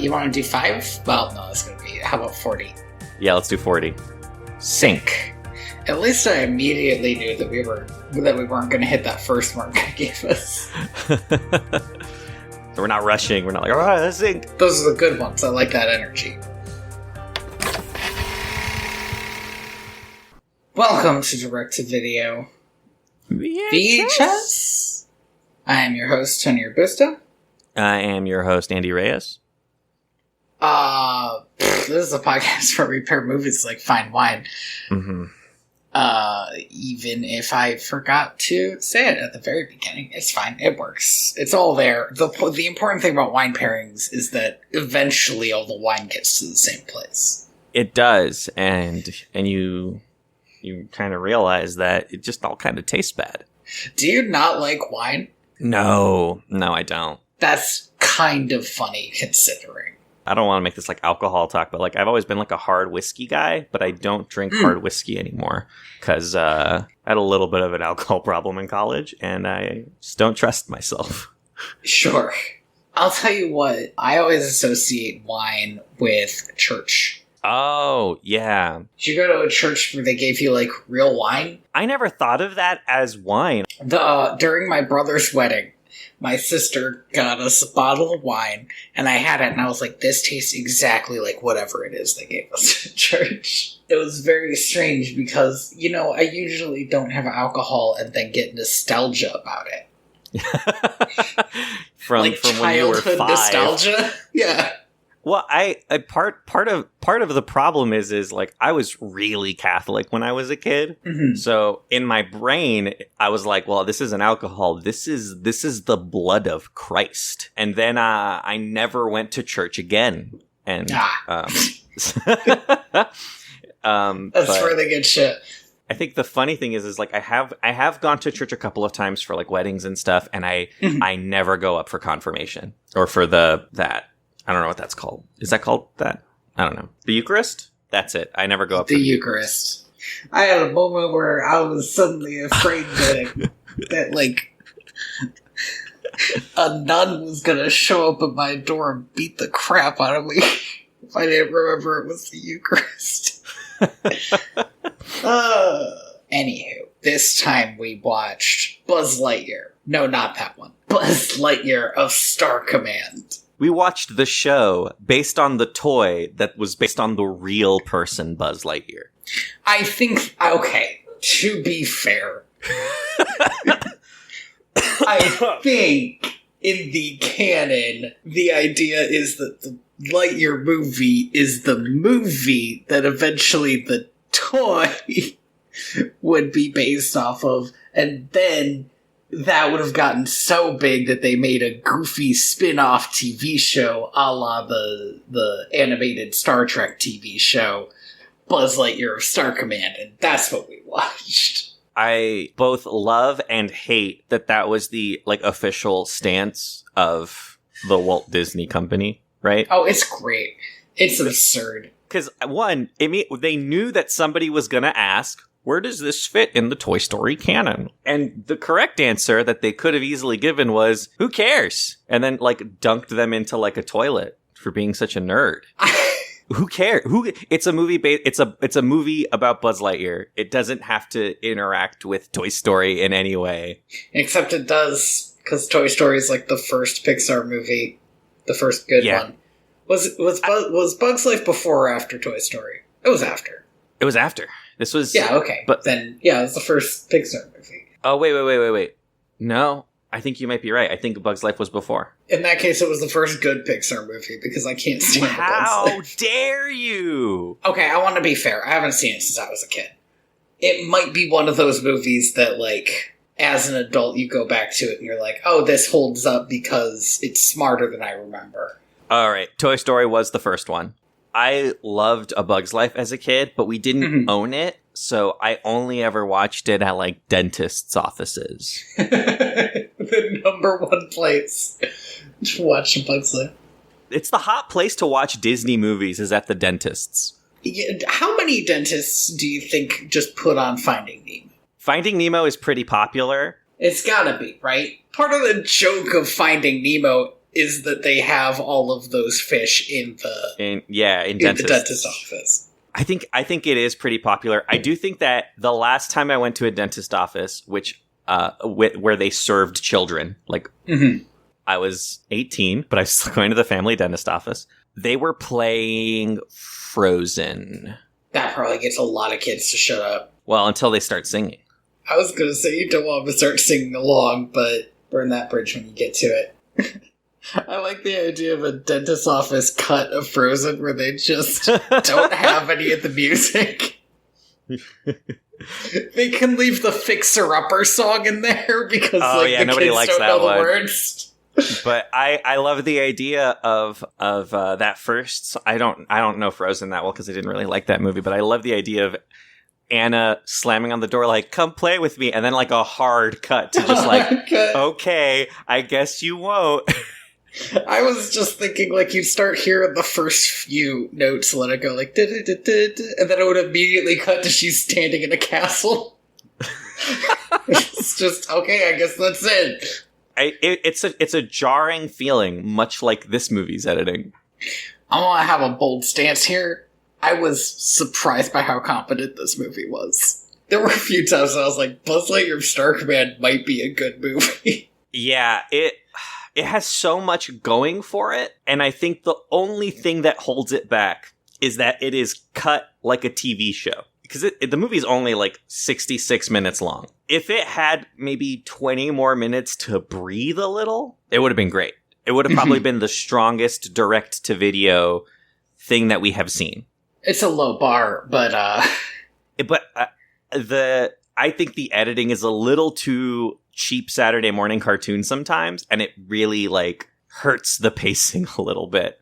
You want to do 5? Well, no, it's going to be... How about 40? Yeah, let's do 40. Sync. At least I immediately knew that we weren't going to hit that first mark I gave us. So we're not rushing. We're not like, all right, let's sync. Those are the good ones. I like that energy. Welcome to Direct-to-Video VHS. I am your host, Tony Arbusto. I am your host, Andy Reyes. This is a podcast where we pair movies like fine wine. Mm-hmm. Even if I forgot to say it at the very beginning, it's fine. It works. It's all there. The important thing about wine pairings is that eventually all the wine gets to the same place. It does, and you kind of realize that it just all kind of tastes bad. Do you not like wine? No, I don't. That's kind of funny considering. I don't want to make this like alcohol talk, but like I've always been like a hard whiskey guy, but I don't drink hard whiskey anymore because I had a little bit of an alcohol problem in college, and I just don't trust myself. Sure. I'll tell you what, I always associate wine with church. Oh, yeah. Did you go to a church where they gave you, like, real wine? I never thought of that as wine. During my brother's wedding, my sister got us a bottle of wine, and I had it, and I was like, this tastes exactly like whatever it is they gave us at church. It was very strange because, I usually don't have alcohol and then get nostalgia about it. from when you were 5. Nostalgia? Yeah. Well, I part of the problem is like I was really Catholic when I was a kid. Mm-hmm. So in my brain, I was like, well, this isn't alcohol. This is the blood of Christ. And then I never went to church again. And that's where they get shit. I think the funny thing is like I have gone to church a couple of times for like weddings and stuff, and I never go up for confirmation or for that. I don't know what that's called. Is that called that? I don't know. The Eucharist? That's it. I never go up the Eucharist. I had a moment where I was suddenly afraid that like, a nun was going to show up at my door and beat the crap out of me if I didn't remember it was the Eucharist. Anywho, this time we watched Buzz Lightyear. No, not that one. Buzz Lightyear of Star Command. We watched the show based on the toy that was based on the real person, Buzz Lightyear. I think, okay, to be fair, I think in the canon, the idea is that the Lightyear movie is the movie that eventually the toy would be based off of, and then that would have gotten so big that they made a goofy spin-off TV show a la the animated Star Trek TV show, Buzz Lightyear of Star Command, and that's what we watched. I both love and hate that was the like official stance of the Walt Disney Company, right? Oh, it's great. It's absurd. Because one, they knew that somebody was going to ask, where does this fit in the Toy Story canon? And the correct answer that they could have easily given was, who cares? And then, like, dunked them into, like, a toilet for being such a nerd. Who cares? It's a movie. It's a movie about Buzz Lightyear. It doesn't have to interact with Toy Story in any way. Except it does, because Toy Story is, like, the first Pixar movie. The first good one. Was Bug's Life before or after Toy Story? It was after. It was after. This was... Yeah, okay. But then, yeah, it was the first Pixar movie. Oh, wait. No, I think you might be right. I think Bug's Life was before. In that case, it was the first good Pixar movie, because I can't stand Bug's Life. How dare you? Okay, I want to be fair. I haven't seen it since I was a kid. It might be one of those movies that, like, as an adult, you go back to it and you're like, oh, this holds up because it's smarter than I remember. All right, Toy Story was the first one. I loved A Bug's Life as a kid, but we didn't own it, so I only ever watched it at, like, dentists' offices. The number one place to watch A Bug's Life. It's the hot place to watch Disney movies is at the dentist's. How many dentists do you think just put on Finding Nemo? Finding Nemo is pretty popular. It's gotta be, right? Part of the joke of Finding Nemo is that they have all of those fish in the dentist's office. I think it is pretty popular. I do think that the last time I went to a dentist office, which where they served children, like I was 18, but I was still going to the family dentist office. They were playing Frozen. That probably gets a lot of kids to shut up. Well, until they start singing. I was going to say you don't want them to start singing along, but burn that bridge when you get to it. I like the idea of a dentist's office cut of Frozen where they just don't have any of the music. They can leave the Fixer Upper song in there because the nobody kids likes don't that know one. the words. But I love the idea of that first. I don't know Frozen that well because I didn't really like that movie. But I love the idea of Anna slamming on the door like, "Come play with me," and then like a hard cut to just like, "Okay, I guess you won't." I was just thinking, like, you'd start hearing the first few notes, let it go, like, and then it would immediately cut to she's standing in a castle. It's just, okay, I guess that's it. It's a jarring feeling, much like this movie's editing. I want to have a bold stance here. I was surprised by how competent this movie was. There were a few times I was like, Buzz Lightyear Star Command might be a good movie. Yeah, it has so much going for it, and I think the only thing that holds it back is that it is cut like a TV show. Because the movie's only like 66 minutes long. If it had maybe 20 more minutes to breathe a little, it would have been great. It would have probably been the strongest direct-to-video thing that we have seen. It's a low bar, but I think the editing is a little too cheap Saturday morning cartoon sometimes, and it really like hurts the pacing a little bit.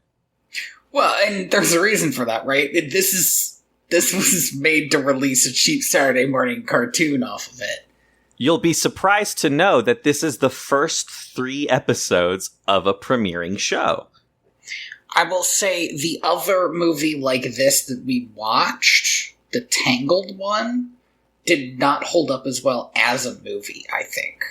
Well, and there's a reason for that, right? This was made to release a cheap Saturday morning cartoon off of it. You'll be surprised to know that this is the first 3 episodes of a premiering show. I will say the other movie like this that we watched, the Tangled one, did not hold up as well as a movie, I think.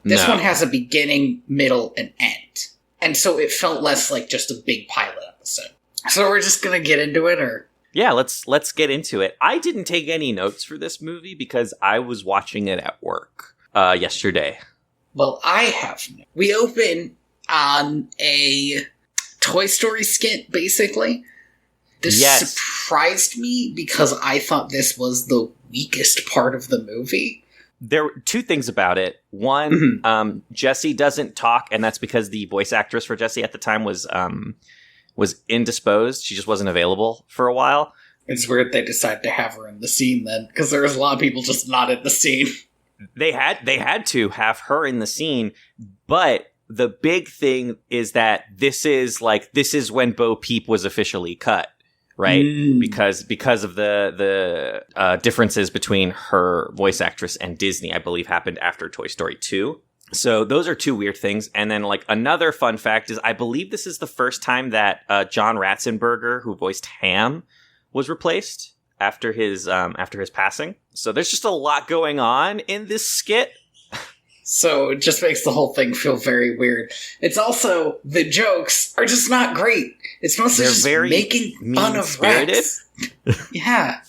This one has a beginning, middle, and end. And so it felt less like just a big pilot episode. So we're just going to get into it, or? Yeah, let's get into it. I didn't take any notes for this movie because I was watching it at work yesterday. Well, I have. We open on a Toy Story skit, basically. This surprised me because I thought this was the weakest part of the movie. There were 2 things about it. One, Jessie doesn't talk, and that's because the voice actress for Jessie at the time was indisposed. She just wasn't available for a while. It's weird they decided to have her in the scene then, because there was a lot of people just not in the scene. They had to have her in the scene, but the big thing is that this is when Bo Peep was officially cut. Right, because of the differences between her voice actress and Disney, I believe, happened after Toy Story 2. So those are 2 weird things. And then, like, another fun fact is I believe this is the first time that John Ratzenberger, who voiced Ham, was replaced after his passing. So there's just a lot going on in this skit. So it just makes the whole thing feel very weird. It's also, the jokes are just not great. It's mostly just making fun of Rex. Yeah.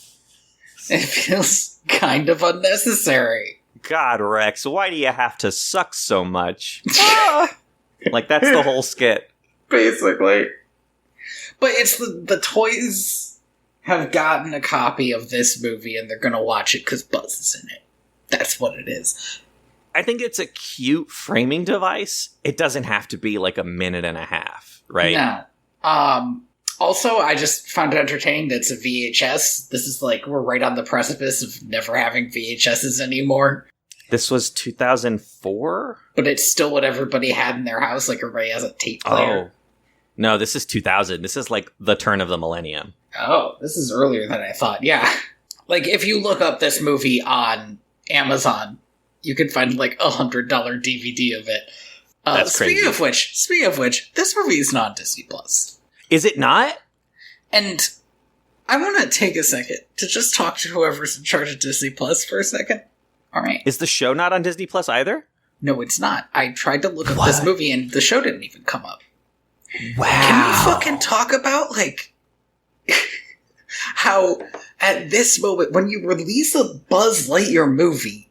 It feels kind of unnecessary. God, Rex, why do you have to suck so much? Like, that's the whole skit. Basically. But it's the toys have gotten a copy of this movie and they're going to watch it because Buzz is in it. That's what it is. I think it's a cute framing device. It doesn't have to be like a minute and a half, right? No. Also, I just found it entertaining that it's a VHS. This is like, we're right on the precipice of never having VHSs anymore. This was 2004? But it's still what everybody had in their house. Like, everybody has a tape player. Oh. No, this is 2000. This is like the turn of the millennium. Oh, this is earlier than I thought. Yeah. Like, if you look up this movie on Amazon, you can find like $100 DVD of it. That's crazy. Speaking of which, this movie is not Disney Plus. Is it not? And I want to take a second to just talk to whoever's in charge of Disney Plus for a second. All right. Is the show not on Disney Plus either? No, it's not. I tried to look up this movie and the show didn't even come up. Wow. Can we fucking talk about, like, how at this moment, when you release a Buzz Lightyear movie,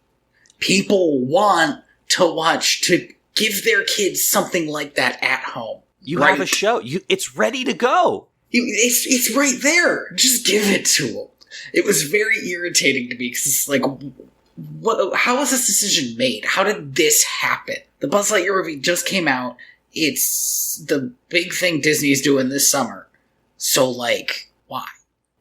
people want to watch, to give their kids something like that at home. You have a show. It's ready to go. It's right there. Just give it to them. It was very irritating to me because it's like, how was this decision made? How did this happen? The Buzz Lightyear movie just came out. It's the big thing Disney's doing this summer. So, like, why?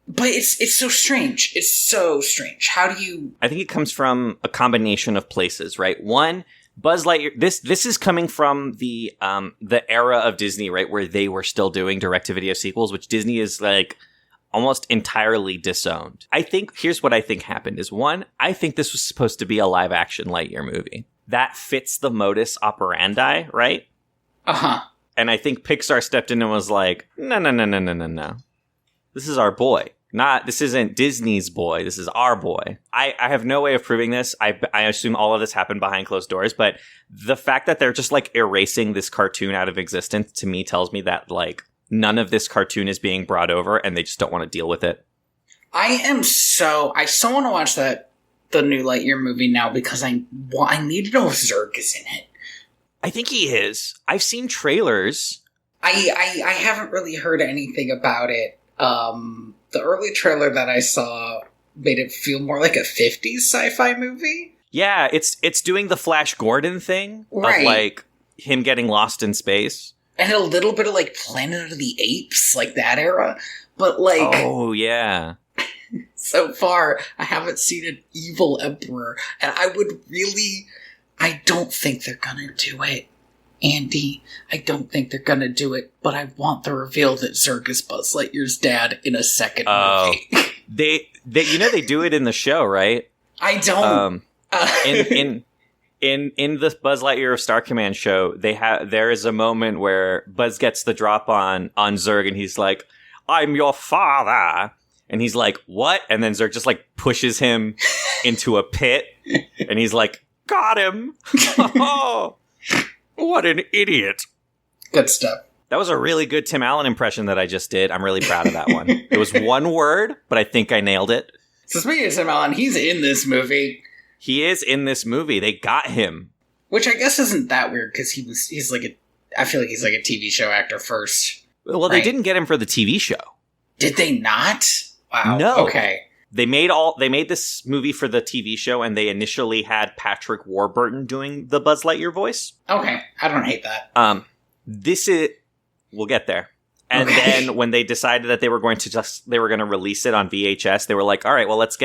But it's so strange. It's so strange. How do you... I think it comes from a combination of places, right? One, Buzz Lightyear, this is coming from the era of Disney, right, where they were still doing direct-to-video sequels, which Disney is, like, almost entirely disowned. I think, here's what I think happened, is one, I think this was supposed to be a live-action Lightyear movie. That fits the modus operandi, right? Uh-huh. And I think Pixar stepped in and was like, no. This is our boy. This isn't Disney's boy. This is our boy. I have no way of proving this. I assume all of this happened behind closed doors, but the fact that they're just like erasing this cartoon out of existence to me tells me that like none of this cartoon is being brought over and they just don't want to deal with it. I so want to watch the new Lightyear movie now because I need to know if Zurg is in it. I think he is. I've seen trailers. I haven't really heard anything about it. The early trailer that I saw made it feel more like a 50s sci-fi movie. Yeah, it's doing the Flash Gordon thing right. Of like him getting lost in space. And a little bit of like Planet of the Apes, like that era. But like... Oh, yeah. So far, I haven't seen an evil emperor. And I don't think they're gonna do it. Andy, I don't think they're gonna do it, but I want the reveal that Zurg is Buzz Lightyear's dad in a second movie. they they do it in the show, right? I don't. In the Buzz Lightyear of Star Command show, there is a moment where Buzz gets the drop on Zurg, and he's like, "I'm your father," and he's like, "What?" And then Zurg just like pushes him into a pit, and he's like, "Got him!" Oh. What an idiot. Good stuff. That was a really good Tim Allen impression that I just did. I'm really proud of that one. It was one word, but I think I nailed it. So speaking of Tim Allen, he's in this movie. He is in this movie. They got him. Which I guess isn't that weird, because he's like I feel like he's like a TV show actor first. Well, They didn't get him for the TV show. Did they not? Wow. No. Okay. They made this movie for the TV show, and they initially had Patrick Warburton doing the Buzz Lightyear voice. Okay, I don't hate that. We'll get there. And then when they decided that they were going to release it on VHS, they were like, all right, well, let's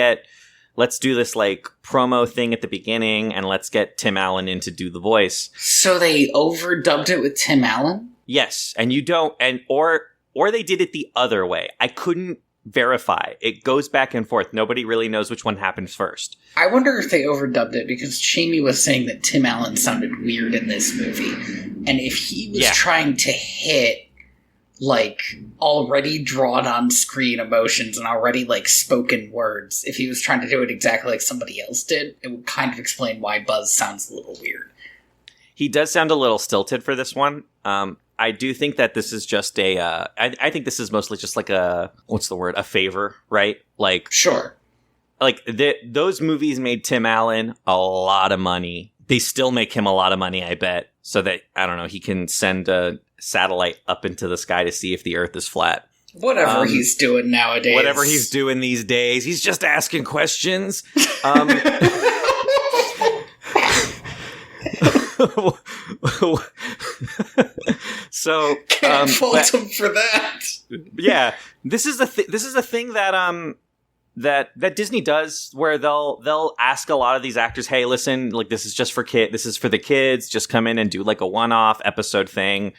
do this like promo thing at the beginning, and let's get Tim Allen in to do the voice. So they overdubbed it with Tim Allen? Yes, and or they did it the other way. I couldn't verify. It goes back and forth. Nobody really knows which one happens first. I wonder if they overdubbed it because Jamie was saying that Tim Allen sounded weird in this movie. And if he was trying to hit like already drawn on screen emotions and already like spoken words, if he was trying to do it exactly like somebody else did, it would kind of explain why Buzz sounds a little weird. He does sound a little stilted for this one. I do think that this is just I think this is mostly just like a favor, right? Like, sure. Like, those movies made Tim Allen a lot of money. They still make him a lot of money, I bet. So that, I don't know, he can send a satellite up into the sky to see if the Earth is flat. Whatever he's doing nowadays. Whatever he's doing these days. He's just asking questions. So can't fault him for that. Yeah, this is a thing that that Disney does, where they'll ask a lot of these actors, hey, listen, like, this is just for this is for the kids, just come in and do like a one-off episode thing,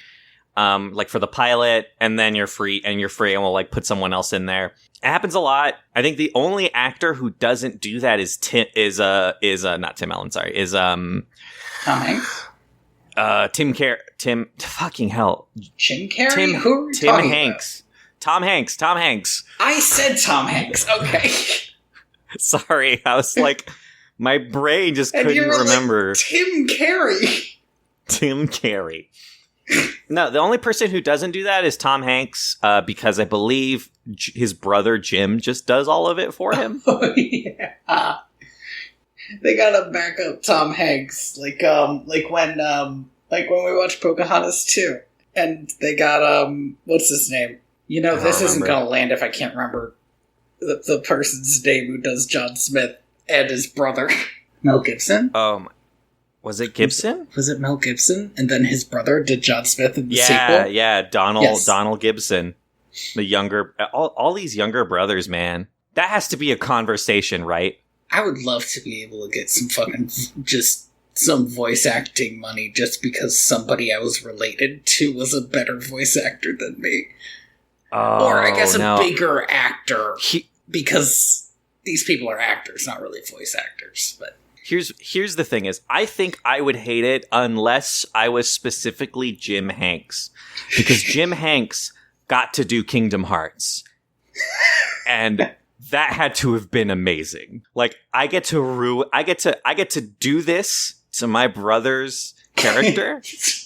like for the pilot, and then you're free and we'll like put someone else in there. It happens a lot. I think the only actor who doesn't do that is not Tim Allen, sorry, is Tim fucking hell. Jim Carrey? Who are we talking Hanks. about? Tom Hanks. Tom Hanks. I said Tom Hanks. Okay. Sorry, I was like, my brain just couldn't remember. Like, Tim Carey. Tim Carey. No, the only person who doesn't do that is Tom Hanks, because I believe his brother Jim just does all of it for him. Oh, yeah. They gotta back up Tom Hanks, like when we watched Pocahontas 2, and they got what's his name? You know, this isn't gonna land if I can't remember the person's name who does John Smith and his brother. Mel Gibson? Was it Gibson? Was it Mel Gibson? And then his brother did John Smith in the sequel? Yeah, Donald Gibson. The younger, all these younger brothers, man. That has to be a conversation, right? I would love to be able to get some fucking, just some voice acting money just because somebody I was related to was a better voice actor than me. Oh, or I guess a bigger actor, because these people are actors, not really voice actors, but... Here's the thing is, I think I would hate it unless I was specifically Jim Hanks. Because Jim Hanks got to do Kingdom Hearts. And that had to have been amazing. Like, I get to do this to my brother's character.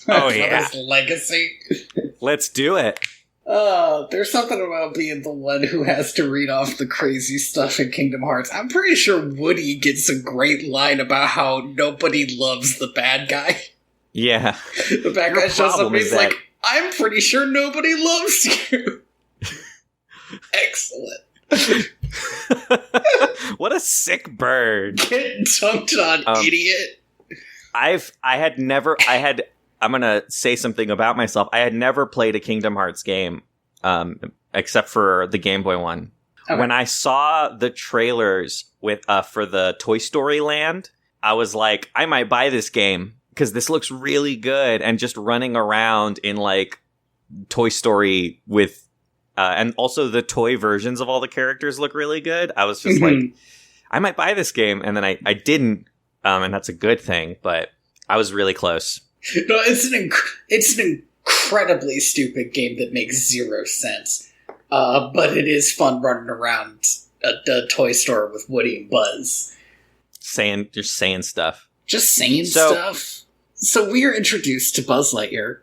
Oh yeah. Legacy. Let's do it. There's something about being the one who has to read off the crazy stuff in Kingdom Hearts. I'm pretty sure Woody gets a great line about how nobody loves the bad guy. Yeah. The bad guy shows up and he's like, I'm pretty sure nobody loves you. Excellent. What a sick bird. Get dunked on, idiot. I'm going to say something about myself. I had never played a Kingdom Hearts game, except for the Game Boy one. Okay. When I saw the trailers for the Toy Story Land, I was like, I might buy this game because this looks really good. And just running around in like Toy Story with, and also the toy versions of all the characters look really good. I was just like, I might buy this game. And then I didn't, and that's a good thing, but I was really close. No, it's an incredibly stupid game that makes zero sense. But it is fun running around a toy store with Woody and Buzz. Just saying stuff. Just saying stuff. So we are introduced to Buzz Lightyear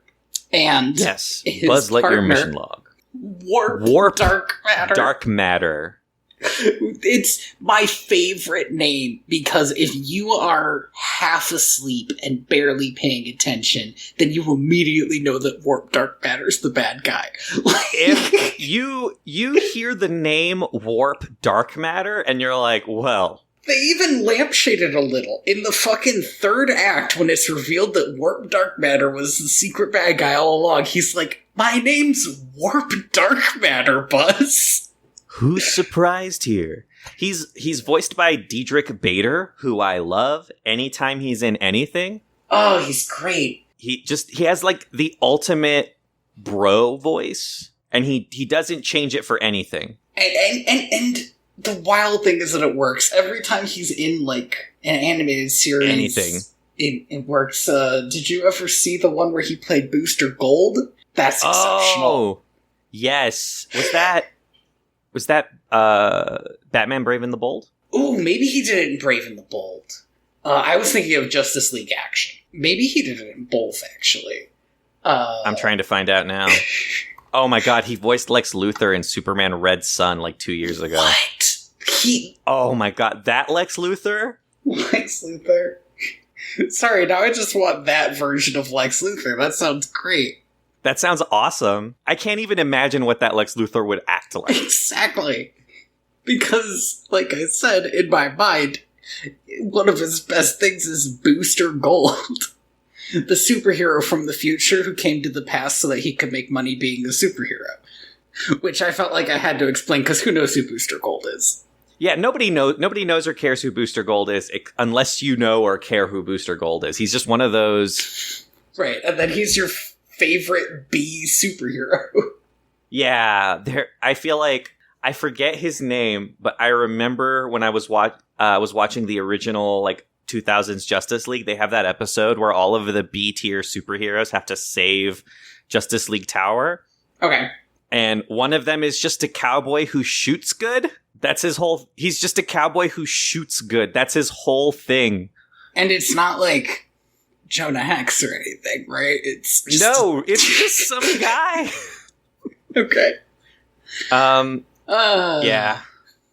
and yes, Buzz Lightyear mission log. Warp Dark Matter. It's my favorite name because if you are half asleep and barely paying attention, then you immediately know that Warp Dark Matter's the bad guy. If you hear the name Warp Dark Matter and you're like, well... They even lampshaded a little. In the fucking third act, when it's revealed that Warp Dark Matter was the secret bad guy all along, he's like, my name's Warp Dark Matter, Buzz. Who's surprised here? He's voiced by Diedrich Bader, who I love anytime he's in anything. Oh, he's great. He has like the ultimate bro voice, and he doesn't change it for anything. And the wild thing is that it works. Every time he's in like an animated series, anything. It works. Did you ever see the one where he played Booster Gold? That's exceptional. Oh, yes. Was that Batman Brave and the Bold? Ooh, maybe he did it in Brave and the Bold. I was thinking of Justice League Action. Maybe he did it in both, actually. I'm trying to find out now. Oh my god, he voiced Lex Luthor in Superman Red Sun like 2 years ago. What? Oh my god, that Lex Luthor? Lex Luthor? Sorry, now I just want that version of Lex Luthor. That sounds great. That sounds awesome. I can't even imagine what that Lex Luthor would act like. Exactly. Because, like I said, in my mind, one of his best things is Booster Gold. The superhero from the future who came to the past so that he could make money being a superhero. Which I felt like I had to explain, because who knows who Booster Gold is? Yeah, nobody knows or cares who Booster Gold is, unless you know or care who Booster Gold is. He's just one of those... Right, and then he's your favorite B superhero. Yeah, I feel like I forget his name, but I remember when I was watching the original like 2000s Justice League, they have that episode where all of the B tier superheroes have to save Justice League Tower. Okay. And one of them is just a cowboy who shoots good. That's his whole... He's just a cowboy who shoots good. That's his whole thing. And it's not like Jonah Hex or anything, right? It's just it's just some guy. Okay. Yeah.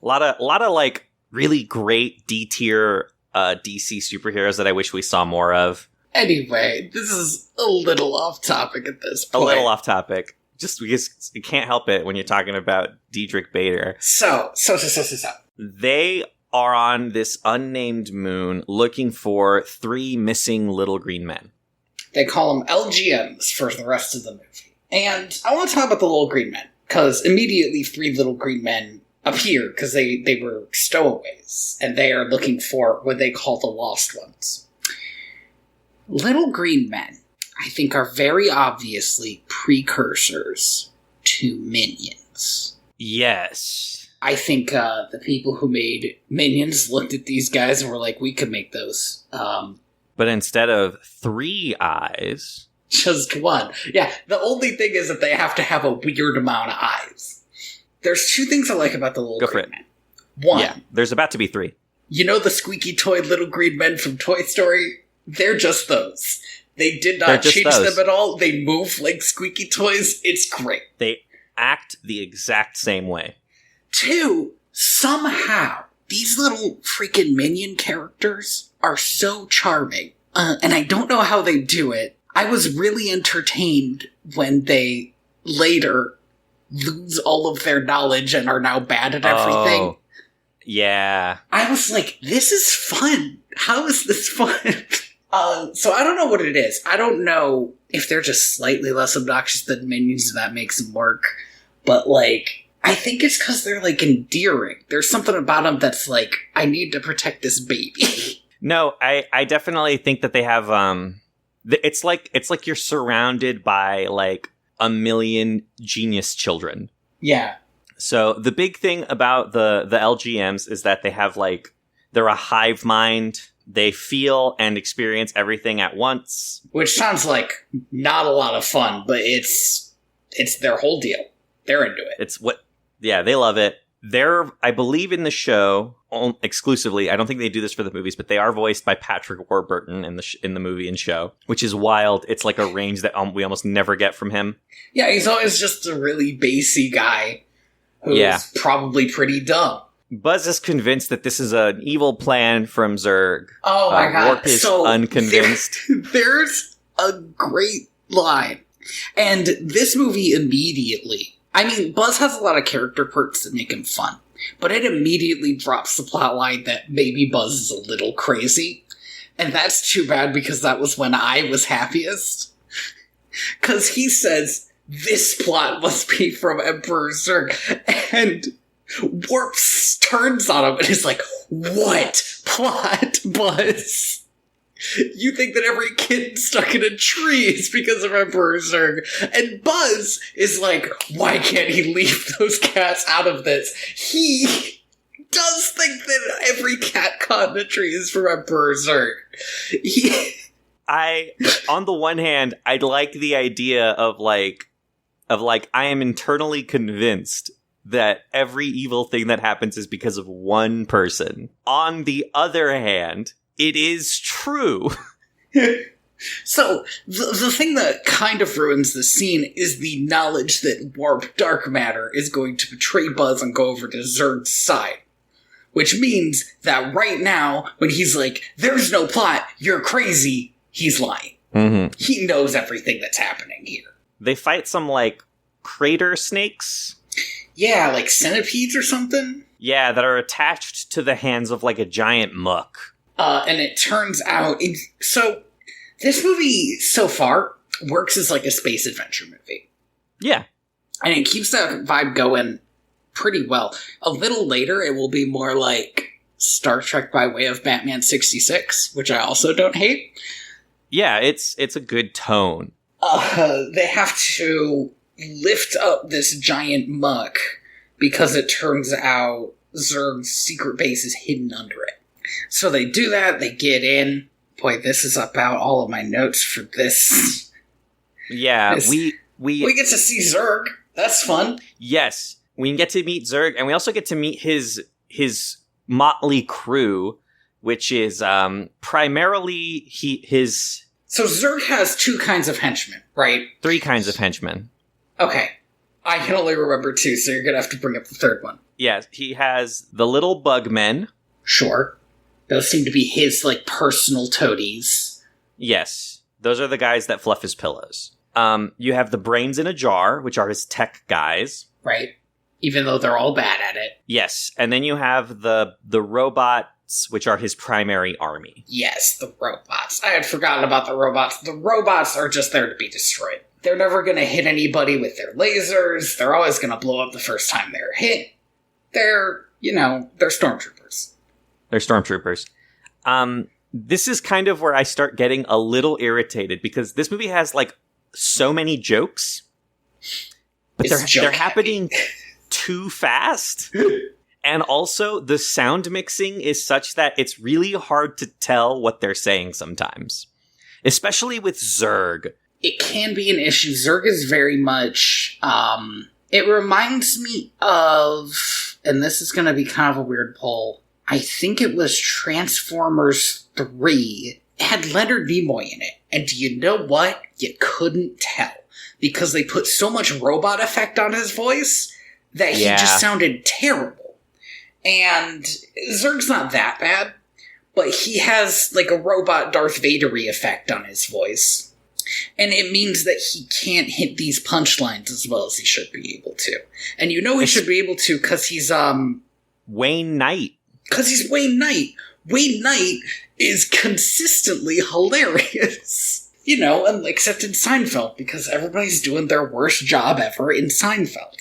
A lot of like really great D-tier DC superheroes that I wish we saw more of. Anyway, this is a little off topic at this point. A little off topic. Just because you can't help it when you're talking about Diedrich Bader. So. They are on this unnamed moon looking for 3 missing little green men. They call them LGMs for the rest of the movie. And I want to talk about the little green men, because immediately 3 little green men appear, because they were stowaways, and they are looking for what they call the Lost Ones. Little green men, I think, are very obviously precursors to Minions. Yes. I think the people who made Minions looked at these guys and were like, we could make those. But instead of 3 eyes... Just 1. Yeah, the only thing is that they have to have a weird amount of eyes. There's 2 things I like about the little green men. 1. Yeah, there's about to be 3. You know the squeaky toy little green men from Toy Story? They're just those. They did not change them at all. They move like squeaky toys. It's great. They act the exact same way. 2, somehow, these little freaking minion characters are so charming. And I don't know how they do it. I was really entertained when they later lose all of their knowledge and are now bad at everything. Oh, yeah. I was like, this is fun. How is this fun? So I don't know what it is. I don't know if they're just slightly less obnoxious than Minions and that makes them work. But, like, I think it's because they're, like, endearing. There's something about them that's like, I need to protect this baby. No, I definitely think that they have, it's like you're surrounded by, like, a million genius children. Yeah. So the big thing about the LGMs is that they have, like, they're a hive mind. They feel and experience everything at once. Which sounds like not a lot of fun, but it's their whole deal. They're into it. They love it. They're, I believe in the show, exclusively, I don't think they do this for the movies, but they are voiced by Patrick Warburton in the movie and show, which is wild. It's like a range that we almost never get from him. Yeah, he's always just a really bassy guy who's probably pretty dumb. Buzz is convinced that this is an evil plan from Zurg. Oh my god. Warp is unconvinced. There's a great line. And this movie immediately... I mean, Buzz has a lot of character quirks that make him fun. But it immediately drops the plot line that maybe Buzz is a little crazy. And that's too bad because that was when I was happiest. Because he says, this plot must be from Emperor Zurg. And... Warp turns on him and is like, what plot, Buzz? You think that every kid stuck in a tree is because of Emperor Zurg. And Buzz is like, why can't he leave those cats out of this? He does think that every cat caught in a tree is from Emperor Zurg. On the one hand, I'd like the idea of I am internally convinced that every evil thing that happens is because of one person. On the other hand, it is true. So, the thing that kind of ruins the scene is the knowledge that Warp Dark Matter is going to betray Buzz and go over to Zurg's side. Which means that right now, when he's like, there's no plot, you're crazy, he's lying. Mm-hmm. He knows everything that's happening here. They fight some, crater snakes? Yeah, like centipedes or something? Yeah, that are attached to the hands of, a giant muck. And it turns out... So, this movie, so far, works as, a space adventure movie. Yeah. And it keeps that vibe going pretty well. A little later, it will be more like Star Trek by way of Batman 66, which I also don't hate. Yeah, it's a good tone. They have to lift up this giant muck because it turns out Zurg's secret base is hidden under it. So they do that, they get in. Boy, this is about all of my notes for this. Yeah, we get to see Zurg. That's fun. Yes, we get to meet Zurg, and we also get to meet his motley crew, which is primarily his... So Zurg has 2 kinds of henchmen, right? 3 kinds of henchmen. Okay. I can only remember 2, so you're going to have to bring up the 3rd one. Yes, he has the little bug men. Sure. Those seem to be his, personal toadies. Yes. Those are the guys that fluff his pillows. You have the brains in a jar, which are his tech guys. Right. Even though they're all bad at it. Yes. And then you have the robots, which are his primary army. Yes, the robots. I had forgotten about the robots. The robots are just there to be destroyed. They're never going to hit anybody with their lasers. They're always going to blow up the first time they're hit. They're stormtroopers. They're stormtroopers. This is kind of where I start getting a little irritated, because this movie has, so many jokes, but they're happening too fast. And also, the sound mixing is such that it's really hard to tell what they're saying sometimes. Especially with Zurg. It can be an issue. Zurg is very much... it reminds me of... And this is going to be kind of a weird poll. I think it was Transformers 3. It had Leonard Nimoy in it. And do you know what? You couldn't tell. Because they put so much robot effect on his voice that he just sounded terrible. And Zurg's not that bad. But he has, a robot Darth Vader-y effect on his voice. And it means that he can't hit these punchlines as well as he should be able to. And he should be able to because he's, Wayne Knight. Because he's Wayne Knight. Wayne Knight is consistently hilarious. Except in Seinfeld, because everybody's doing their worst job ever in Seinfeld.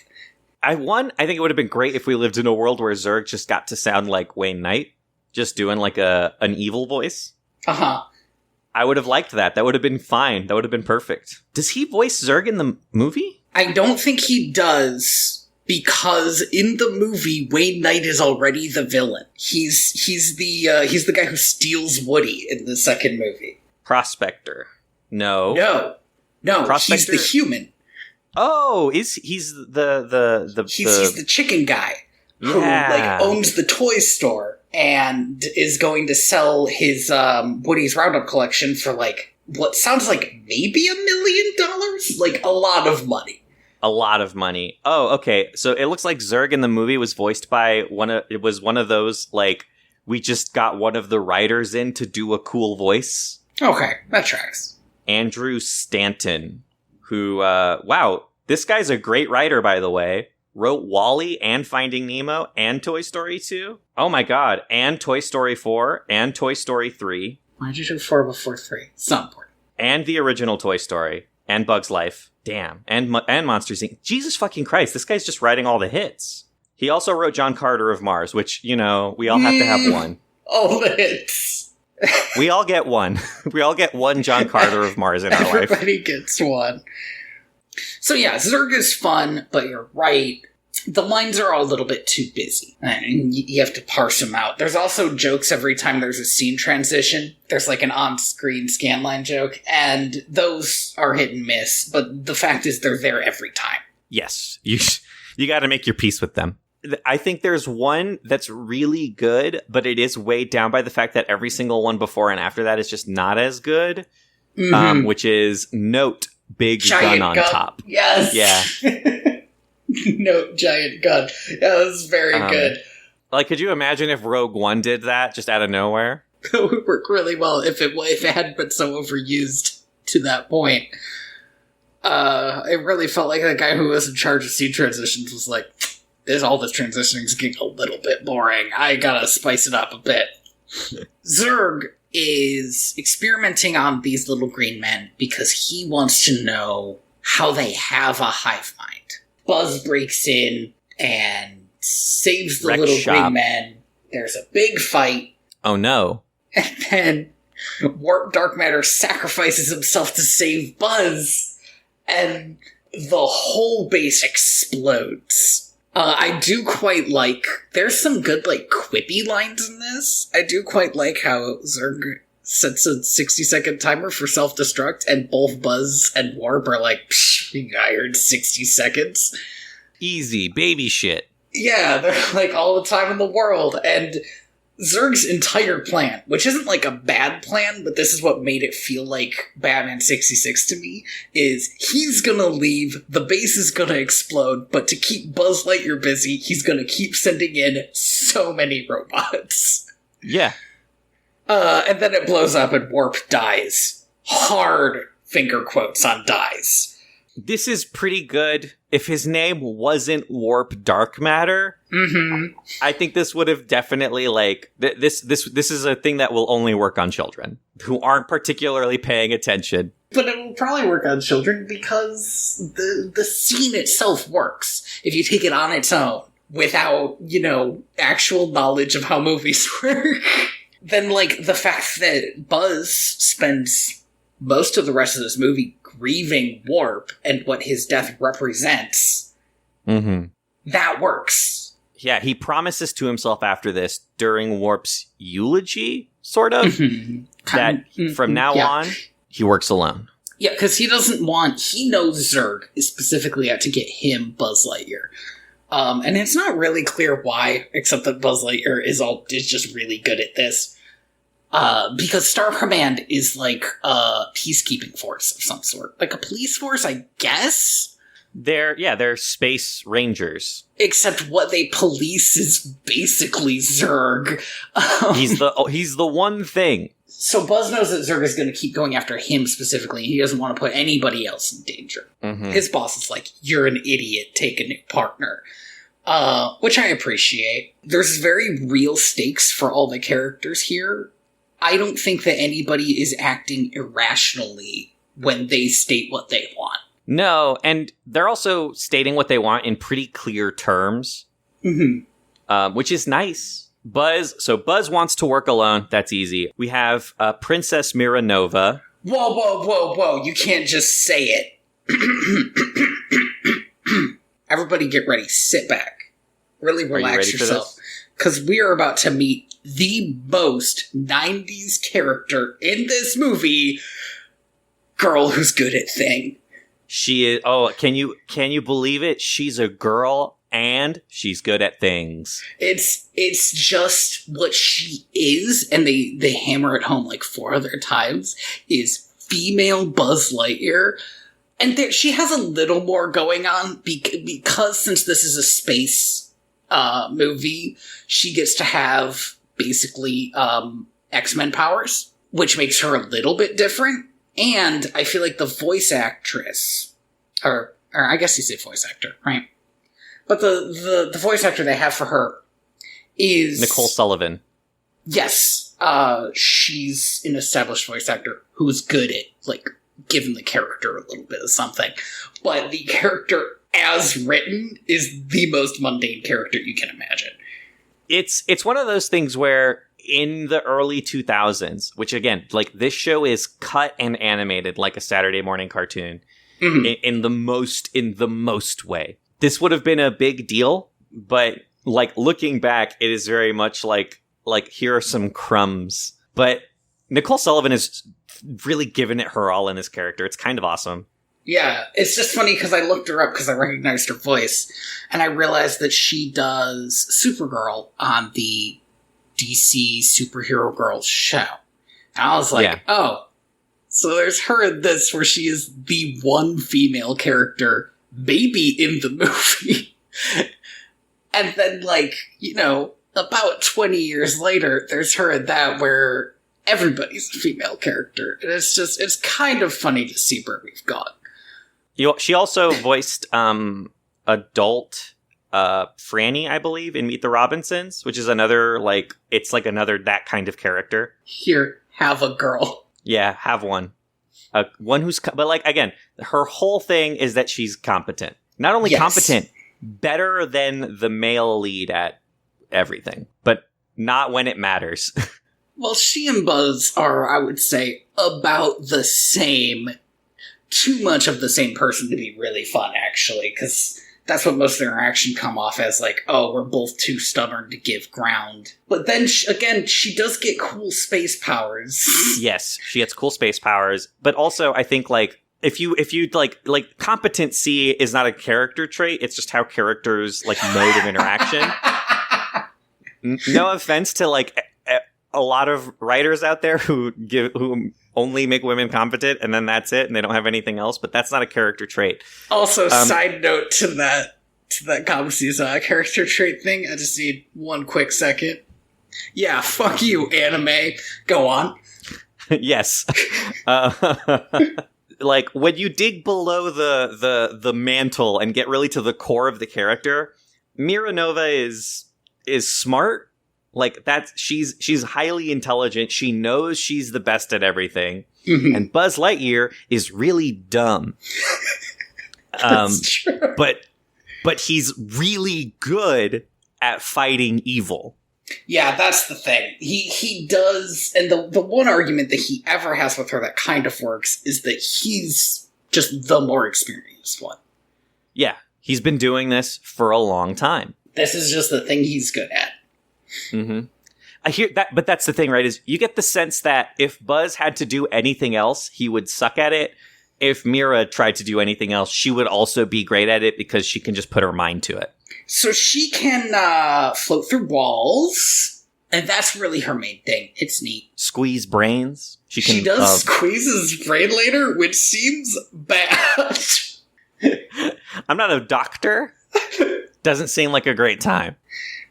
I think it would have been great if we lived in a world where Zurg just got to sound like Wayne Knight. Just doing, an evil voice. Uh-huh. I would have liked that. That would have been fine. That would have been perfect. Does he voice Zurg in the movie? I don't think he does, because in the movie, Wayne Knight is already the villain. He's the guy who steals Woody in the second movie. Prospector. No. No. Prospector? He's the human. Oh, he's the He's the chicken guy who owns the toy store and is going to sell his Woody's Roundup collection for what sounds like maybe $1 million? A lot of money. A lot of money. Oh, okay. So it looks like Zurg in the movie was voiced by one of those, we just got one of the writers in to do a cool voice. Okay, that tracks. Andrew Stanton, who, wow, this guy's a great writer, by the way. Wrote WALL-E and Finding Nemo and Toy Story 2. Oh my god, and Toy Story 4 and Toy Story 3. Why'd you do 4 before 3? It's not important. And the original Toy Story. And Bug's Life. Damn. And Monsters, Inc. Jesus fucking Christ, this guy's just writing all the hits. He also wrote John Carter of Mars, which, we all have to have one. All the hits. We all get one. We all get one John Carter of Mars in our life. Everybody gets one. So yeah, Zurg is fun, but you're right. The lines are all a little bit too busy, and you have to parse them out. There's also jokes every time there's a scene transition. There's an on-screen scanline joke, and those are hit and miss, but the fact is they're there every time. Yes, you got to make your peace with them. I think there's one that's really good, but it is weighed down by the fact that every single one before and after that is just not as good, which is Note. Big giant gun on top. Yes. Yeah. No, giant gun. That was very good. Could you imagine if Rogue One did that just out of nowhere? It would work really well if it hadn't been so overused to that point. It really felt like the guy who was in charge of scene transitions was like, all this transitioning is getting a little bit boring. I gotta spice it up a bit. Zurg is experimenting on these little green men because he wants to know how they have a hive mind. Buzz breaks in and saves the little green men. There's a big fight. Oh no. And then Warp Dark Matter sacrifices himself to save Buzz. And the whole base explodes. I do quite there's some good, quippy lines in this. I do quite like how Zurg sets a 60-second timer for self-destruct, and both Buzz and Warp are like, psh, being hired 60 seconds. Easy, baby shit. Yeah, they're like all the time in the world, and Zurg's entire plan, which isn't like a bad plan, but this is what made it feel like Batman 66 to me, is he's gonna leave, the base is gonna explode, but to keep Buzz Lightyear busy, he's gonna keep sending in so many robots. Yeah. And then it blows up and Warp dies. Hard finger quotes on dies. This is pretty good. If his name wasn't Warp Dark Matter, I think this would have definitely, like, this is a thing that will only work on children who aren't particularly paying attention. But it will probably work on children because the scene itself works. If you take it on its own, without, actual knowledge of how movies work, then, like, the fact that Buzz spends most of the rest of this movie grieving Warp and what his death represents, that works. Yeah, he promises to himself after this, during Warp's eulogy, sort of, that from now on, he works alone. Yeah, because he knows Zurg is specifically out to get him, Buzz Lightyear. And it's not really clear why, except that Buzz Lightyear is just really good at this. Because Star Command is like a peacekeeping force of some sort. Like a police force, I guess? They're space rangers. Except what they police is basically Zurg. He's the one thing. So Buzz knows that Zurg is going to keep going after him specifically, and he doesn't want to put anybody else in danger. His boss is like, "You're an idiot, take a new partner." Which I appreciate. There's very real stakes for all the characters here. I don't think that anybody is acting irrationally when they state what they want. No, and they're also stating what they want in pretty clear terms, which is nice. Buzz wants to work alone. That's easy. We have Princess Miranova. Whoa. You can't just say it. Everybody get ready. Sit back. Really relax yourself. Because we are about to meet the most 90s character in this movie. Girl who's good at thing. She is. Oh, can you believe it? She's a girl and she's good at things. It's just what she is, and they hammer it home like 4 other times, is female Buzz Lightyear. And she has a little more going on because since this is a space movie, she gets to have basically X-Men powers, which makes her a little bit different. And I feel like the voice actress, or I guess you say voice actor, right? But the voice actor they have for her is Nicole Sullivan. Yes, she's an established voice actor who's good at, like, giving the character a little bit of something. But the character as written is the most mundane character you can imagine. It's one of those things where in the early 2000s, which again, like, this show is cut and animated like a Saturday morning cartoon in the most way. This would have been a big deal, but like looking back, it is very much like here are some crumbs. But Nicole Sullivan is really giving it her all in this character. It's kind of awesome. Yeah, it's just funny because I looked her up because I recognized her voice, and I realized that she does Supergirl on the DC Superhero Girls show. And I was like, Oh, so there's her in this where she is the one female character maybe in the movie. And then, like, about 20 years later, there's her in that where everybody's a female character. And it's kind of funny to see where we've gone. She also voiced adult Franny, I believe, in Meet the Robinsons, which is another, like, it's like another that kind of character. Here, have a girl. Yeah, have one. One who's, but like, again, her whole thing is that she's competent. Not only competent, better than the male lead at everything, but not when it matters. Well, she and Buzz are, I would say, about the same. Too much of the same person to be really fun, actually, because that's what most of their interaction come off as, like, oh, we're both too stubborn to give ground. But then, she does get cool space powers. Yes, she gets cool space powers, but also, I think, like, if you like competency is not a character trait, it's just how characters like mode of interaction. No offense to like a lot of writers out there who only make women competent and then that's it and they don't have anything else, but that's not a character trait. Also, side note to that competency character trait thing, I just need one quick second. Yeah, fuck you, anime. Go on. Yes. Like when you dig below the mantle and get really to the core of the character, Mira Nova is smart. Like she's highly intelligent. She knows she's the best at everything. Mm-hmm. And Buzz Lightyear is really dumb. That's true. But he's really good at fighting evil. Yeah, that's the thing. He does, and the one argument that he ever has with her that kind of works is that he's just the more experienced one. Yeah, he's been doing this for a long time. This is just the thing he's good at. Mm-hmm. I hear that, but that's the thing, right? Is you get the sense that if Buzz had to do anything else, he would suck at it. If Mira tried to do anything else, she would also be great at it because she can just put her mind to it. So she can float through walls, and that's really her main thing. It's neat. Squeeze brains. She does squeeze his brain later, which seems bad. I'm not a doctor. Doesn't seem like a great time.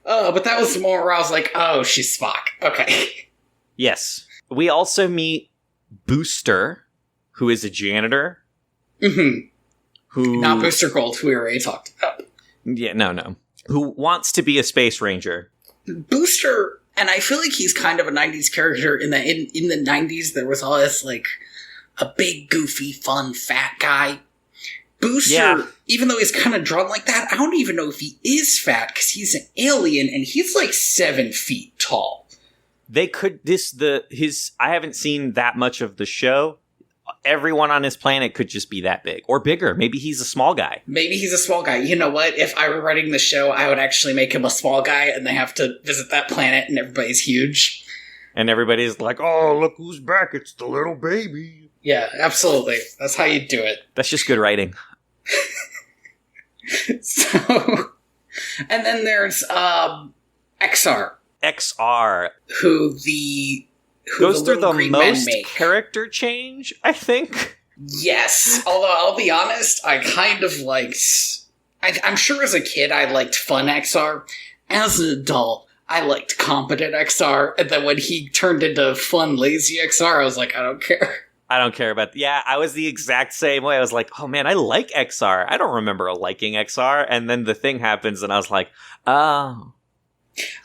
But that was more where I was like, oh, she's Spock. Okay. Yes. We also meet Booster, who is a janitor. Mm-hmm. Who... Not Booster Gold, who we already talked about. Yeah, no. Who wants to be a space ranger. Booster, and I feel like he's kind of a 90s character in that in the 90s there was always like a big, goofy, fun, fat guy. Booster, even though he's kind of drawn like that, I don't even know if he is fat because he's an alien and he's like 7 feet tall. They could, I haven't seen that much of the show. Everyone on his planet could just be that big or bigger. Maybe he's a small guy. You know what? If I were writing the show, I would actually make him a small guy and they have to visit that planet and everybody's huge. And everybody's like, oh, look who's back. It's the little baby. Yeah, absolutely. That's how you do it. That's just good writing. So, and then there's XR. Who goes through the most character change, I think. Yes. Although, I'll be honest, I kind of liked... I'm sure as a kid I liked fun XR. As an adult, I liked competent XR. And then when he turned into fun, lazy XR, I was like, I don't care. I don't care about... Yeah, I was the exact same way. I was like, oh man, I like XR. I don't remember liking XR. And then the thing happens and I was like, oh...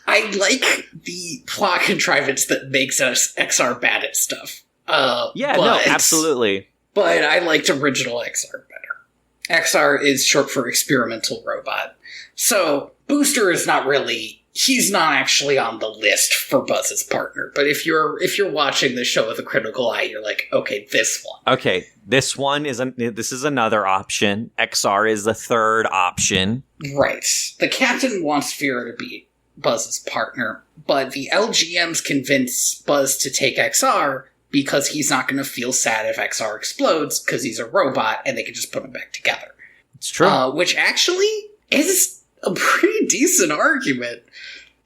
I like the plot contrivance that makes us XR bad at stuff. Absolutely. But I liked original XR better. XR is short for experimental robot. So, Booster is not really... He's not actually on the list for Buzz's partner. But if you're watching the show with a critical eye, you're like, okay, this one. Okay, this is another option. XR is the third option. Right. The captain wants Vera to be Buzz's partner, but the LGMs convince Buzz to take XR because he's not going to feel sad if XR explodes because he's a robot and they can just put him back together. It's true. Which actually is a pretty decent argument.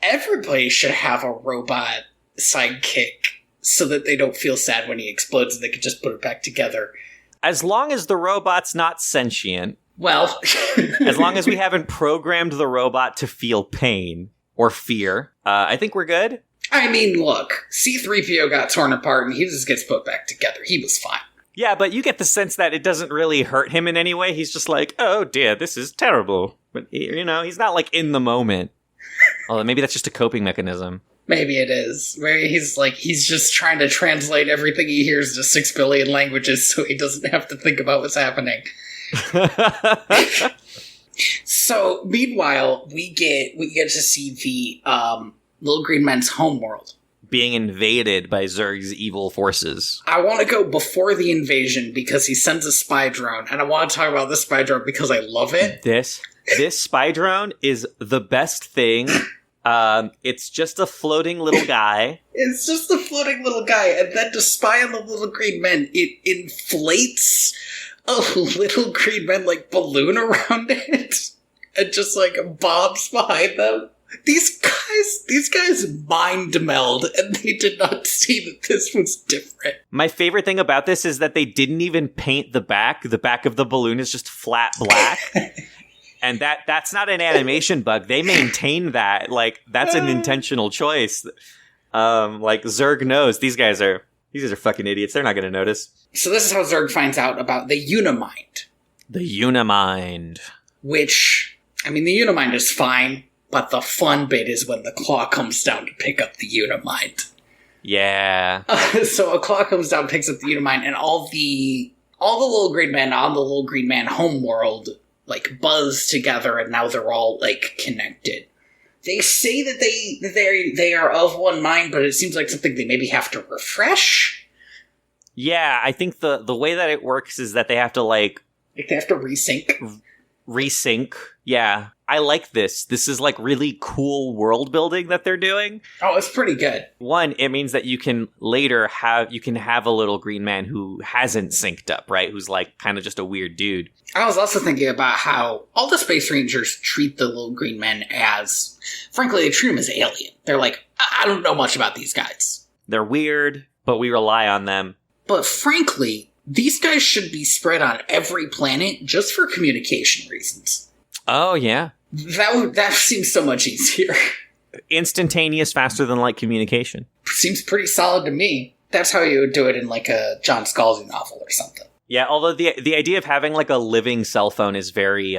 Everybody should have a robot sidekick so that they don't feel sad when he explodes and they can just put it back together. As long as the robot's not sentient. Well. As long as we haven't programmed the robot to feel pain. Or fear. I think we're good. I mean, look, C-3PO got torn apart and he just gets put back together. He was fine. Yeah, but you get the sense that it doesn't really hurt him in any way. He's just like, oh dear, this is terrible. But, he's not like in the moment. Although maybe that's just a coping mechanism. Maybe it is. Maybe he's just trying to translate everything he hears to 6 billion languages so he doesn't have to think about what's happening. So, meanwhile, we get to see the Little Green Men's homeworld being invaded by Zurg's evil forces. I want to go before the invasion because he sends a spy drone, and I want to talk about this spy drone because I love it. This spy drone is the best thing. It's just a floating little guy. It's just a floating little guy, and then to spy on the Little Green Men, it inflates a little green man, like, balloon around it and just, like, bobs behind them. These guys mind meld, and they did not see that this was different. My favorite thing about this is that they didn't even paint the back. The back of the balloon is just flat black. And that's not an animation bug. They maintain that. Like, that's an intentional choice. Like, Zurg knows. These guys are fucking idiots. They're not going to notice. So this is how Zurg finds out about the Unimind. The Unimind. Which, I mean, the Unimind is fine. But the fun bit is when the claw comes down to pick up the Unimind. Yeah. So a claw comes down, picks up the Unimind, and all the little green men on the little green man homeworld, like, buzz together, and now they're all, like, connected. They say that they are of one mind, but it seems like something they maybe have to refresh. Yeah, I think the way that it works is that they have to, like they have to resync. Resync. Yeah. I like this. This is, like, really cool world building that they're doing. Oh, it's pretty good. One, it means that you can later have a little green man who hasn't synced up, right? Who's, like, kind of just a weird dude. I was also thinking about how all the Space Rangers treat the little green men as, frankly, they treat them as alien. They're like, I don't know much about these guys. They're weird, but we rely on them. But frankly, these guys should be spread on every planet just for communication reasons. Oh, yeah. That seems so much easier. Instantaneous, faster than light communication. Seems pretty solid to me. That's how you would do it in, like, a John Scalzi novel or something. Yeah, although the idea of having, like, a living cell phone is very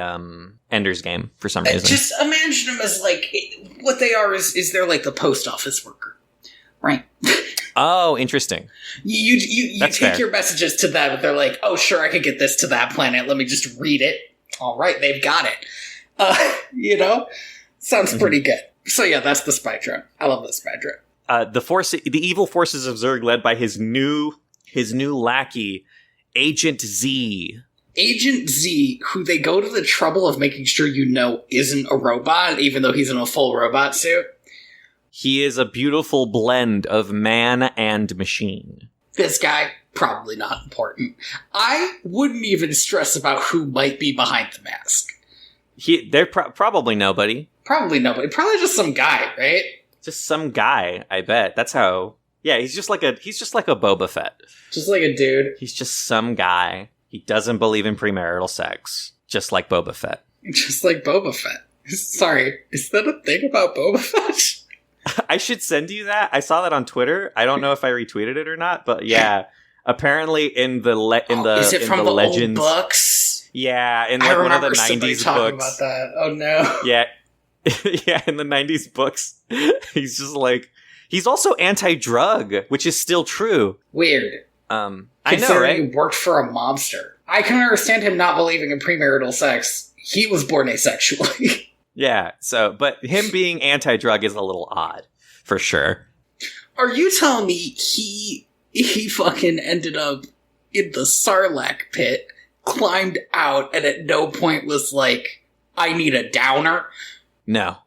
Ender's Game for some reason. Just imagine them as, like, what they are is they're like the post office worker, right? Oh, interesting. You take fair. your messages to them, and they're like, oh, sure, I could get this to that planet. Let me just read it. All right, they've got it. Sounds pretty good. So yeah, that's the spy drone. I love the spy drone. The evil forces of Zurg, led by his new lackey, Agent Z. Agent Z, who they go to the trouble of making sure isn't a robot, even though he's in a full robot suit. He is a beautiful blend of man and machine. This guy, probably not important. I wouldn't even stress about who might be behind the mask. They're probably nobody. Probably nobody. Probably just some guy, right? Just some guy, I bet. That's how. Yeah, he's just like a Boba Fett. Just like a dude. He's just some guy. He doesn't believe in premarital sex. Just like Boba Fett. Just like Boba Fett. Sorry, is that a thing about Boba Fett? I should send you that. I saw that on Twitter. I don't know if I retweeted it or not, but yeah. Apparently in the is it from the Legends old books? Yeah, in like one of the 90s books. About that. Oh no. Yeah. Yeah, in the 90s books. He's just like, he's also anti-drug, which is still true. Weird. I know, Considering right? he worked for a mobster. I can understand him not believing in premarital sex. He was born asexually. Yeah, but him being anti-drug is a little odd, for sure. Are you telling me he fucking ended up in the Sarlacc pit, climbed out, and at no point was like, I need a downer? No.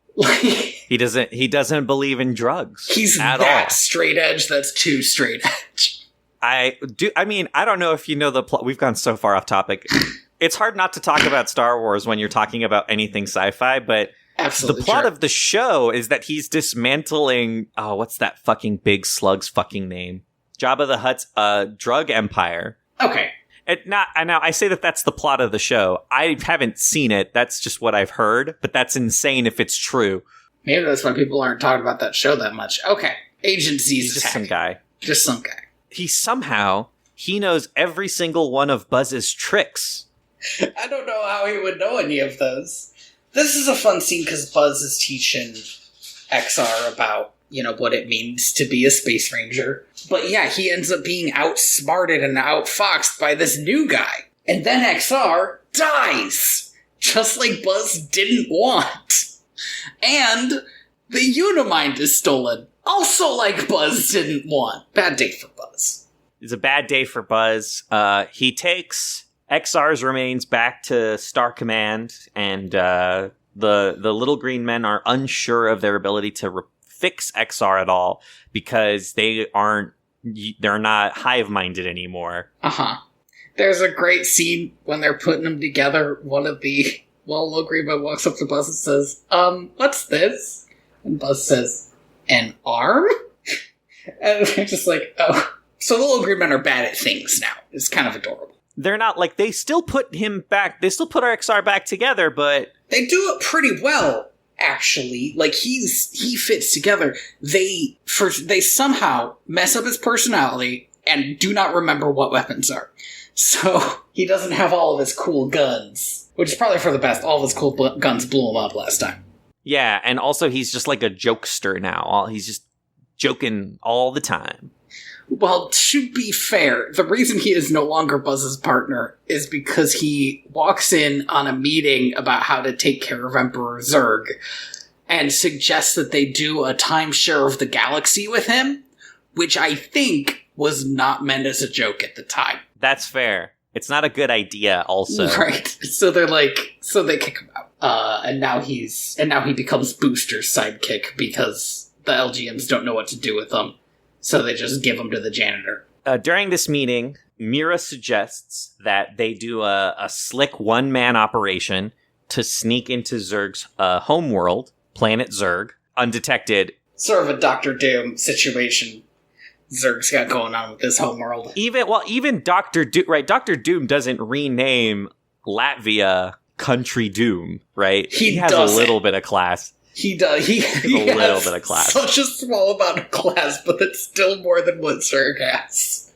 He doesn't believe in drugs. He's at that all. straight edge, that's too straight edge. I don't know if you know the plot. We've gone so far off topic. It's hard not to talk about Star Wars when you're talking about anything sci-fi, but absolutely the plot true. of the show is that he's dismantling, what's that fucking big slug's fucking name? Jabba the Hutt's drug empire. Okay. Now I say that that's the plot of the show. I haven't seen it. That's just what I've heard, but that's insane if it's true. Maybe that's why people aren't talking about that show that much. Okay. Agent Z's Just attack. some guy. Just some guy. He knows every single one of Buzz's tricks. I don't know how he would know any of those. This is a fun scene because Buzz is teaching XR about, what it means to be a Space Ranger. But yeah, he ends up being outsmarted and outfoxed by this new guy. And then XR dies! Just like Buzz didn't want. And the Unimind is stolen. Also like Buzz didn't want. Bad day for Buzz. It's a bad day for Buzz. He takes XR's remains back to Star Command, and the little green men are unsure of their ability to fix XR at all because they're not hive-minded anymore. Uh-huh. There's a great scene when they're putting them together. One of the Little Green Man walks up to Buzz and says, what's this? And Buzz says, an arm? And they're just like, oh. So the Little Green Men are bad at things now. It's kind of adorable. They're not, like, they still put him back, they still put RXR back together, but... They do it pretty well, actually. Like, he fits together. They somehow mess up his personality and do not remember what weapons are. So, he doesn't have all of his cool guns. Which is probably for the best. All of his cool guns blew him up last time. Yeah, and also he's just like a jokester now. He's just joking all the time. Well, to be fair, the reason he is no longer Buzz's partner is because he walks in on a meeting about how to take care of Emperor Zurg and suggests that they do a timeshare of the galaxy with him, which I think was not meant as a joke at the time. That's fair. It's not a good idea, also. Right. So they kick him out. And now he becomes Booster's sidekick because the LGMs don't know what to do with him. So they just give him to the janitor. During this meeting, Mira suggests that they do a slick one-man operation to sneak into Zurg's homeworld, Planet Zurg, undetected. Sort of a Dr. Doom situation Zurg's got going on with this homeworld. Even Dr. Doom, right? Dr. Doom doesn't rename Latvia Country Doom, right? He has a little bit of class. He does. He has a little bit of class. Such a small amount of class, but it's still more than what Zurg has.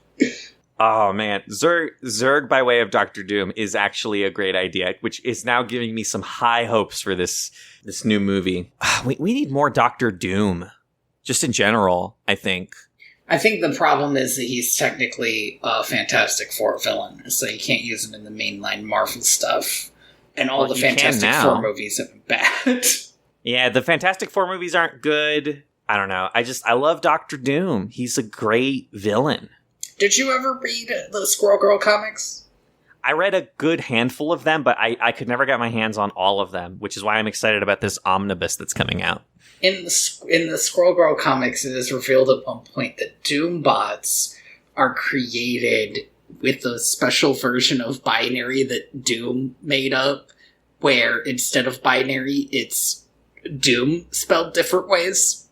Oh man, Zurg by way of Dr. Doom is actually a great idea, which is now giving me some high hopes for this new movie. We need more Dr. Doom, just in general, I think. I think the problem is that he's technically a Fantastic Four villain, so you can't use him in the mainline Marvel stuff. And all the Fantastic Four movies have been bad. Yeah, the Fantastic Four movies aren't good. I don't know. I love Dr. Doom. He's a great villain. Did you ever read the Squirrel Girl comics? I read a good handful of them, but I could never get my hands on all of them, which is why I'm excited about this omnibus that's coming out. In the Squirrel Girl comics, it is revealed at one point that Doom bots are created with a special version of binary that Doom made up, where instead of binary, it's Doom spelled different ways.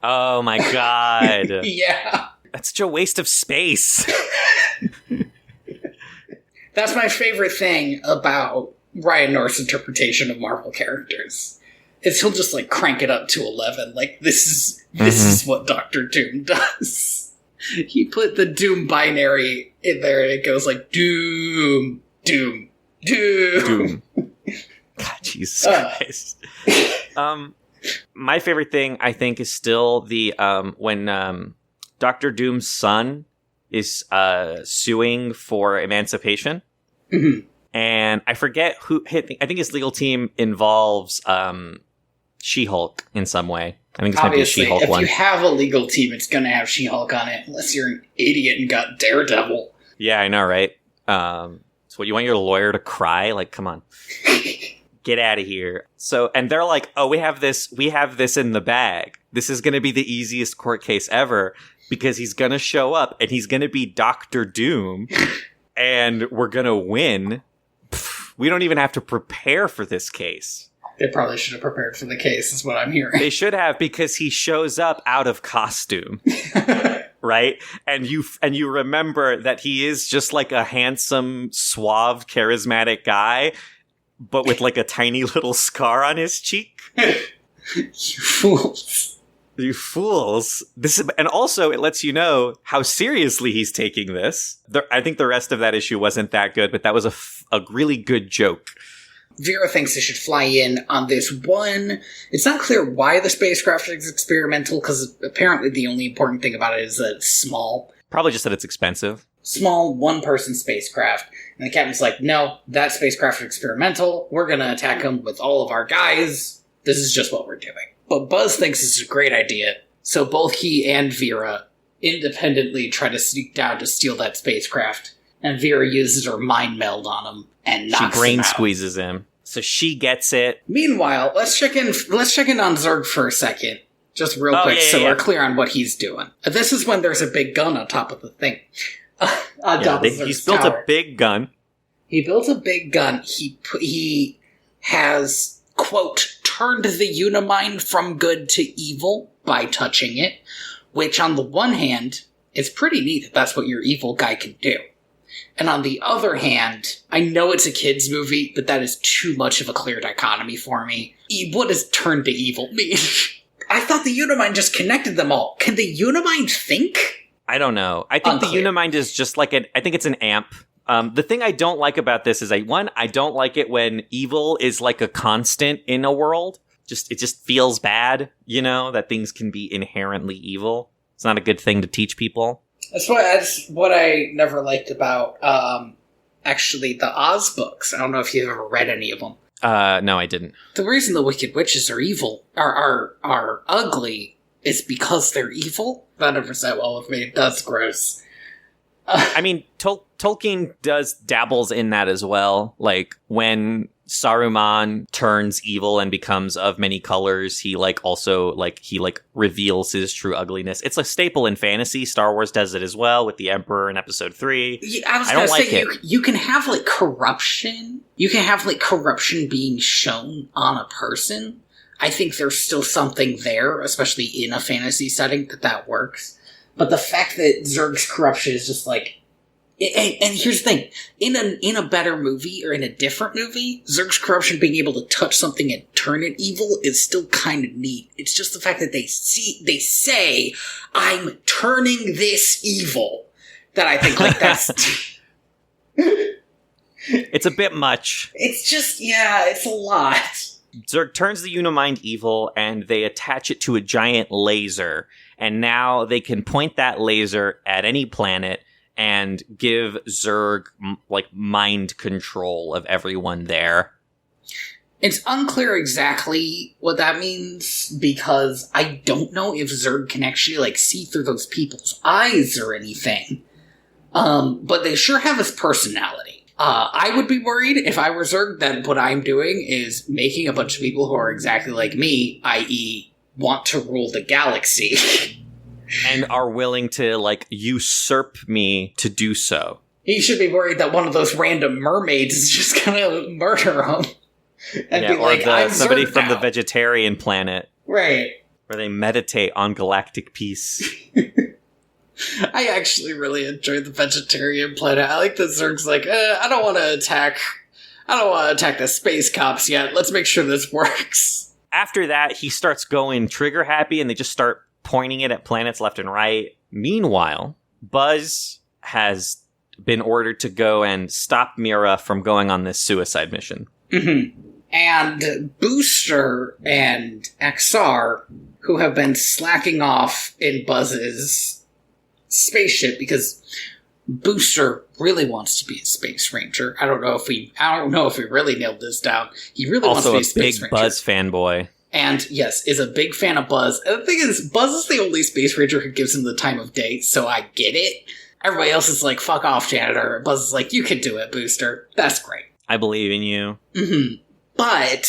Oh my god. Yeah. That's such a waste of space. That's my favorite thing about Ryan North's interpretation of Marvel characters. Is he'll just like crank it up to 11. Like this is what Dr. Doom does. He put the Doom binary in there and it goes like Doom, Doom, Doom. God, Jesus Christ. My favorite thing, I think, is still the when Dr. Doom's son is suing for emancipation. Mm-hmm. And I forget who hit. I think his legal team involves She-Hulk in some way. I think it's going to be a She-Hulk one. If you have a legal team, it's going to have She-Hulk on it, unless you're an idiot and got Daredevil. Yeah, I know, right? So what, you want your lawyer to cry? Like, come on. Get out of here. So, and they're like, oh, we have this in the bag. This is going to be the easiest court case ever because he's going to show up and he's going to be Dr. Doom and we're going to win. We don't even have to prepare for this case. They probably should have prepared for the case, is what I'm hearing. They should have, because he shows up out of costume. Right? And you remember that he is just like a handsome, suave, charismatic guy, but with like a tiny little scar on his cheek. You fools. You fools. And also, it lets you know how seriously he's taking this. I think the rest of that issue wasn't that good, but that was a really good joke. Vera thinks they should fly in on this one. It's not clear why the spacecraft is experimental, because apparently the only important thing about it is that it's small. Probably just that it's expensive. Small, one-person spacecraft. And the captain's like, no, that spacecraft is experimental. We're going to attack them with all of our guys. This is just what we're doing. But Buzz thinks it's a great idea, so both he and Vera independently try to sneak down to steal that spacecraft. And Vera uses her mind meld on him and knocks him out. She brain squeezes him. So she gets it. Meanwhile, let's check in on Zurg for a second. Just real quick, so we're clear on what he's doing. This is when there's a big gun on top of the thing. on top of Zurg's he's built tower. a big gun. He built a big gun. He has, quote, turned the Unimind from good to evil by touching it, which on the one hand is pretty neat that that's what your evil guy can do. And on the other hand, I know it's a kid's movie, but that is too much of a clear dichotomy for me. What does turn to evil mean? I thought the Unimind just connected them all. Can the Unimind think? I don't know. I think Unclear. the Unimind is just like I think it's an amp. The thing I don't like about this is I don't like it when evil is like a constant in a world. It just feels bad, that things can be inherently evil. It's not a good thing to teach people. That's what I never liked about, actually, the Oz books. I don't know if you've ever read any of them. No, I didn't. The reason the Wicked Witches are evil, are ugly, is because they're evil. That never sat well with me. That's gross. I mean, Tolkien dabbles in that as well. Like, when Saruman turns evil and becomes of many colors, he reveals his true ugliness. It's a staple in fantasy. Star Wars does it as well with the Emperor in Episode 3. Yeah, I was going to say, you can have, corruption. You can have, corruption being shown on a person. I think there's still something there, especially in a fantasy setting, that works. But the fact that Zurg's corruption is just and here's the thing, in a better movie or in a different movie, Zurg's corruption being able to touch something and turn it evil is still kind of neat. It's just the fact that they say, I'm turning this evil, that I think that's... It's a bit much. It's just, it's a lot. Zurg turns the Unimind evil, and they attach it to a giant laser. And now they can point that laser at any planet and give Zurg, mind control of everyone there. It's unclear exactly what that means, because I don't know if Zurg can actually, see through those people's eyes or anything. But they sure have his personality. I would be worried if I were Zurg that what I'm doing is making a bunch of people who are exactly like me, i.e., want to rule the galaxy. And are willing to, usurp me to do so. He should be worried that one of those random mermaids is just gonna murder him. And be like, I'm somebody Zurg from now. the vegetarian planet. Right. Where they meditate on galactic peace. I actually really enjoy the vegetarian planet. I like that Zurg's I don't want to attack the space cops yet. Let's make sure this works. After that, he starts going trigger happy, and they just start pointing it at planets left and right. Meanwhile, Buzz has been ordered to go and stop Mira from going on this suicide mission. Mm-hmm. And Booster and XR, who have been slacking off in Buzz's spaceship, because Booster really wants to be a space ranger. I don't know if we really nailed this down. He really wants to be a space ranger. Also a big Buzz fanboy. And yes, is a big fan of Buzz. And the thing is, Buzz is the only space ranger who gives him the time of day, so I get it. Everybody else is like, fuck off, janitor. Buzz is like, you can do it, Booster. That's great. I believe in you. Mm-hmm. But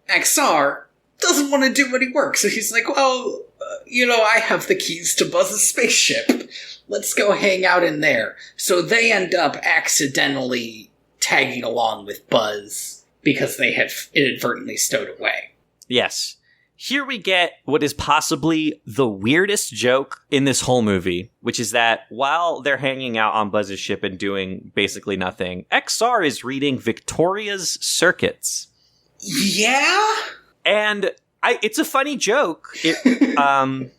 XR doesn't want to do any work, so he's like, well, I have the keys to Buzz's spaceship. Let's go hang out in there. So they end up accidentally tagging along with Buzz because they had inadvertently stowed away. Yes. Here we get what is possibly the weirdest joke in this whole movie, which is that while they're hanging out on Buzz's ship and doing basically nothing, XR is reading Victoria's Circuits. Yeah? And it's a funny joke. It's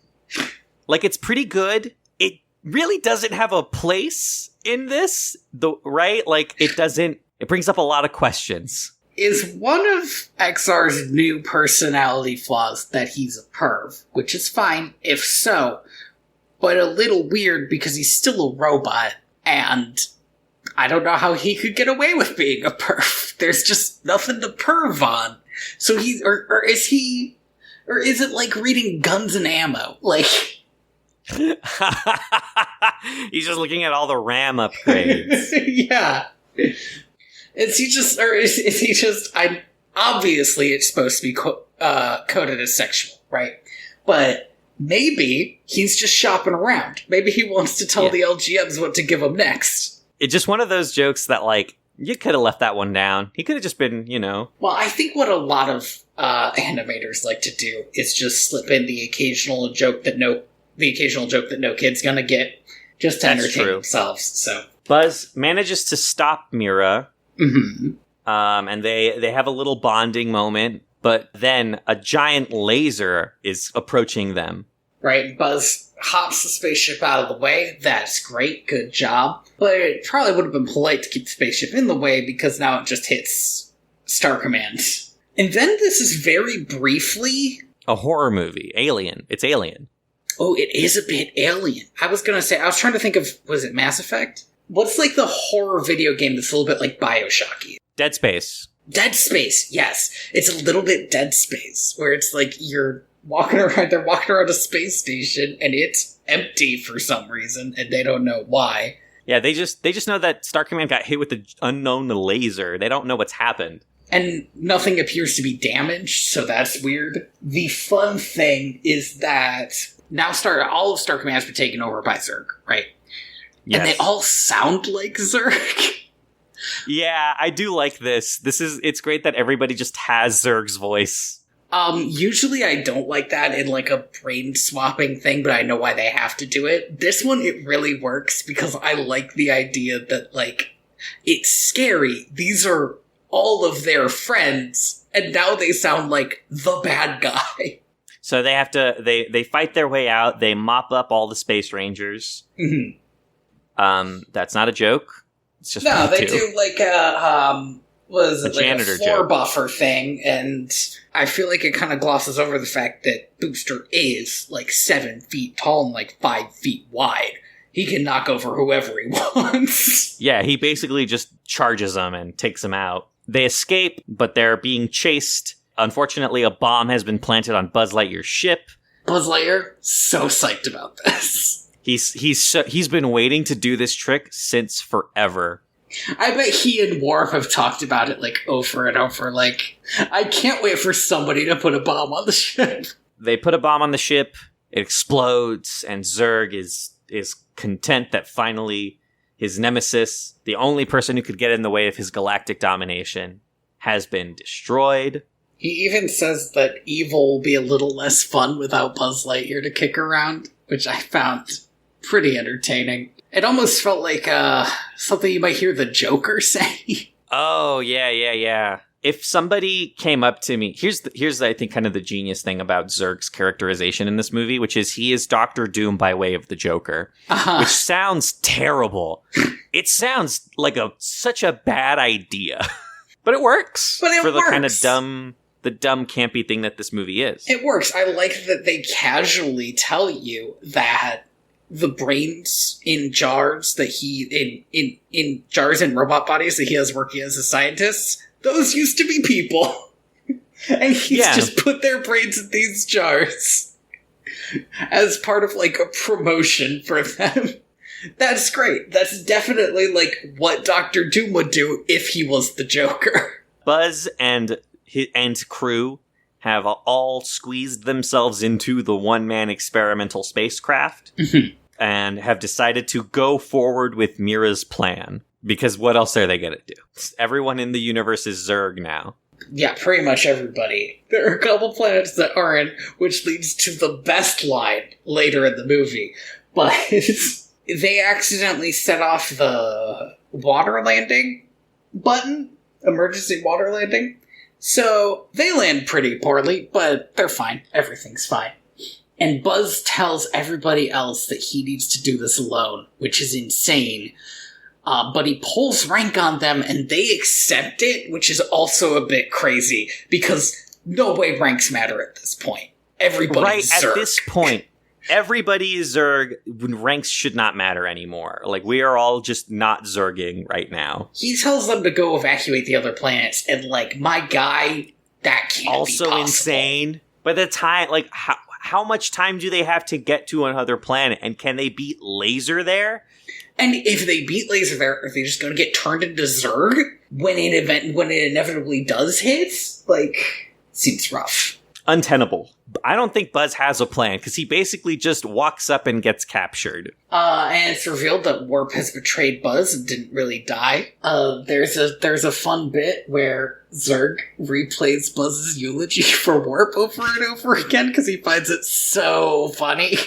pretty good. It really doesn't have a place in this, right? It brings up a lot of questions. Is one of XR's new personality flaws that he's a perv, which is fine if so, but a little weird because he's still a robot, and I don't know how he could get away with being a perv. There's just nothing to perv on. So is it like reading Guns and Ammo? He's just looking at all the RAM upgrades. Yeah. Is he just, obviously it's supposed to be coded as sexual, right? But maybe he's just shopping around. Maybe he wants to tell the LGMs what to give him next. It's just one of those jokes that, like, you could have left that one down. He could have just been, Well, I think what a lot of animators like to do is just slip in the occasional joke that no kid's gonna get, just to entertain themselves. So Buzz manages to stop Mira, and they have a little bonding moment. But then a giant laser is approaching them. Right, Buzz hops the spaceship out of the way. That's great, good job. But it probably would have been polite to keep the spaceship in the way, because now it just hits Star Command. And then this is very briefly... a horror movie. Alien. It's Alien. Oh, it is a bit Alien. I was trying to think of, was it Mass Effect? What's like the horror video game that's a little bit like Bioshocky? Dead Space. Dead Space, yes. It's a little bit Dead Space, where it's like they're walking around a space station, and it's empty for some reason, and they don't know why. Yeah, they just know that Star Command got hit with the unknown laser. They don't know what's happened. And nothing appears to be damaged, so that's weird. The fun thing is that now all of Star Command has been taken over by Zurg, right? Yes. And they all sound like Zurg. Yeah, I do like this. It's great that everybody just has Zurg's voice. Usually I don't like that in like a brain swapping thing, but I know why they have to do it. This one, it really works because I like the idea that, like, it's scary. These are all of their friends, and now they sound like the bad guy. So they have to, they fight their way out, they mop up all the Space Rangers. Mm-hmm. That's not a joke. It's just no, they do like a janitor floor joke. Buffer thing, and I feel like it kind of glosses over the fact that Booster is like 7 feet tall and like 5 feet wide. He can knock over whoever he wants. Yeah, he basically just charges them and takes them out. They escape, but they're being chased. Unfortunately, a bomb has been planted on Buzz Lightyear's ship. Buzz Lightyear, so psyched about this. He's been waiting to do this trick since forever. I bet he and Worf have talked about it like over and over. Like, I can't wait for somebody to put a bomb on the ship. They put a bomb on the ship, it explodes, and Zurg is content that finally his nemesis, the only person who could get in the way of his galactic domination, has been destroyed. He even says that evil will be a little less fun without Buzz Lightyear to kick around, which I found pretty entertaining. It almost felt like something you might hear the Joker say. Oh, yeah. If somebody came up to me... Here's I think, kind of the genius thing about Zurg's characterization in this movie, which is he is Dr. Doom by way of the Joker, which sounds terrible. It sounds like such a bad idea. But it works. But it for works. The kind of dumb, campy thing that this movie is. It works. I like that they casually tell you that the brains in jars that in jars and robot bodies that he has working as a scientist, those used to be people. And he's just put their brains in these jars as part of like a promotion for them. That's great. That's definitely like what Dr. Doom would do if he was the Joker. Buzz and crew have all squeezed themselves into the one-man experimental spacecraft and have decided to go forward with Mira's plan. Because what else are they going to do? Everyone in the universe is Zurg now. Yeah, pretty much everybody. There are a couple planets that aren't, which leads to the best line later in the movie. But they accidentally set off the water landing button, emergency water landing. So they land pretty poorly, but they're fine. Everything's fine. And Buzz tells everybody else that he needs to do this alone, which is insane. But he pulls rank on them, and they accept it, which is also a bit crazy, because no way ranks matter at this point. Everybody's Zurg. At this point, everybody is Zurg. Ranks should not matter anymore. Like, we are all just not Zurging right now. He tells them to go evacuate the other planets, and, like, my guy, that can't also be possible. Insane. By the time, like, how much time do they have to get to another planet, and can they beat Laser there? And if they beat Laser there, are they just going to get turned into Zurg when it inevitably does hit? Like, seems rough. untenable. I don't think Buzz has a plan, because he basically just walks up and gets captured. And it's revealed that Warp has betrayed Buzz and didn't really die. There's a fun bit where Zurg replays Buzz's eulogy for Warp over and over again, because he finds it so funny.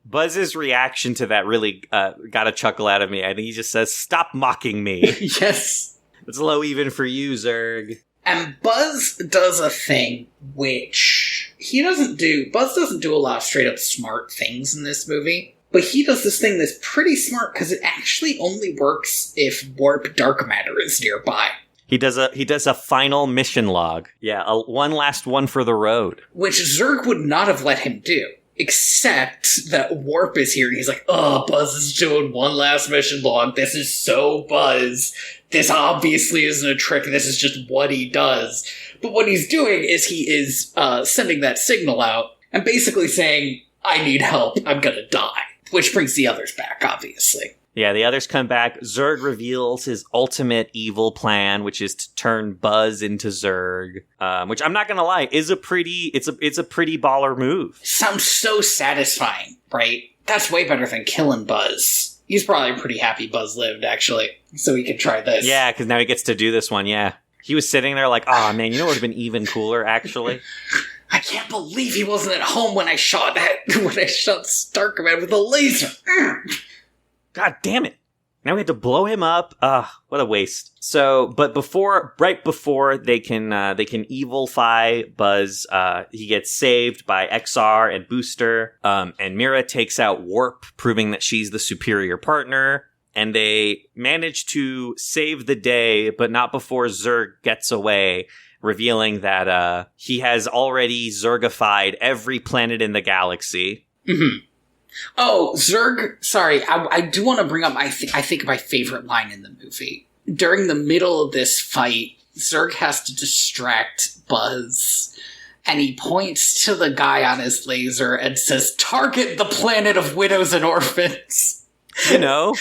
Buzz's reaction to that really got a chuckle out of me. I think he just says, "Stop mocking me." Yes. It's low even for you, Zurg. And Buzz does a thing which he doesn't do. Buzz doesn't do a lot of straight up smart things in this movie. But he does this thing that's pretty smart because it actually only works if warp dark matter is nearby. He does a final mission log. Yeah, one last one for the road. Which Zurg would not have let him do. Except that Warp is here and he's like, oh, Buzz is doing one last mission log. This is so Buzz. This obviously isn't a trick. This is just what he does. But what he's doing is he is sending that signal out and basically saying, I need help. I'm gonna die. Which brings the others back, obviously. Yeah, the others come back. Zurg reveals his ultimate evil plan, which is to turn Buzz into Zurg, which I'm not gonna lie, is a pretty baller move. Sounds so satisfying, right? That's way better than killing Buzz. He's probably pretty happy Buzz lived, actually, so he can try this. Yeah, because now he gets to do this one, yeah. He was sitting there like, oh man, you know what would have been even cooler, actually? I can't believe he wasn't at home when I shot Starkman with a laser. God damn it. Now we had to blow him up. What a waste. So, but right before they can evilify Buzz, he gets saved by XR and Booster, and Mira takes out Warp, proving that she's the superior partner, and they manage to save the day, but not before Zurg gets away, revealing that, he has already Zurgified every planet in the galaxy. Mm-hmm. Oh, Zurg, sorry, I do want to bring up, I think my favorite line in the movie. During the middle of this fight, Zurg has to distract Buzz, and he points to the guy on his laser and says, target the planet of widows and orphans. You know,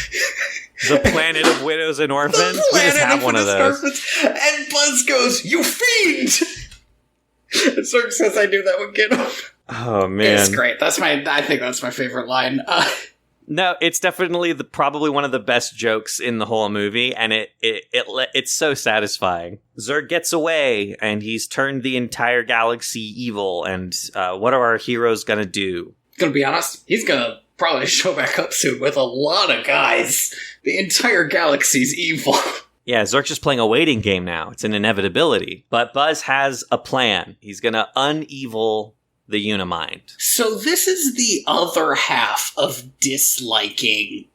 the planet of widows and orphans? We just have one of those. And Buzz goes, you fiend! And Zurg says, I knew that would get him. Oh man, it's great. I think that's my favorite line. No, it's definitely probably one of the best jokes in the whole movie, and it's so satisfying. Zurg gets away, and he's turned the entire galaxy evil. And what are our heroes gonna do? Gonna be honest, he's gonna probably show back up soon with a lot of guys. The entire galaxy's evil. Yeah, Zurg's just playing a waiting game now. It's an inevitability. But Buzz has a plan. He's gonna unevil the Unimind. So this is the other half of disliking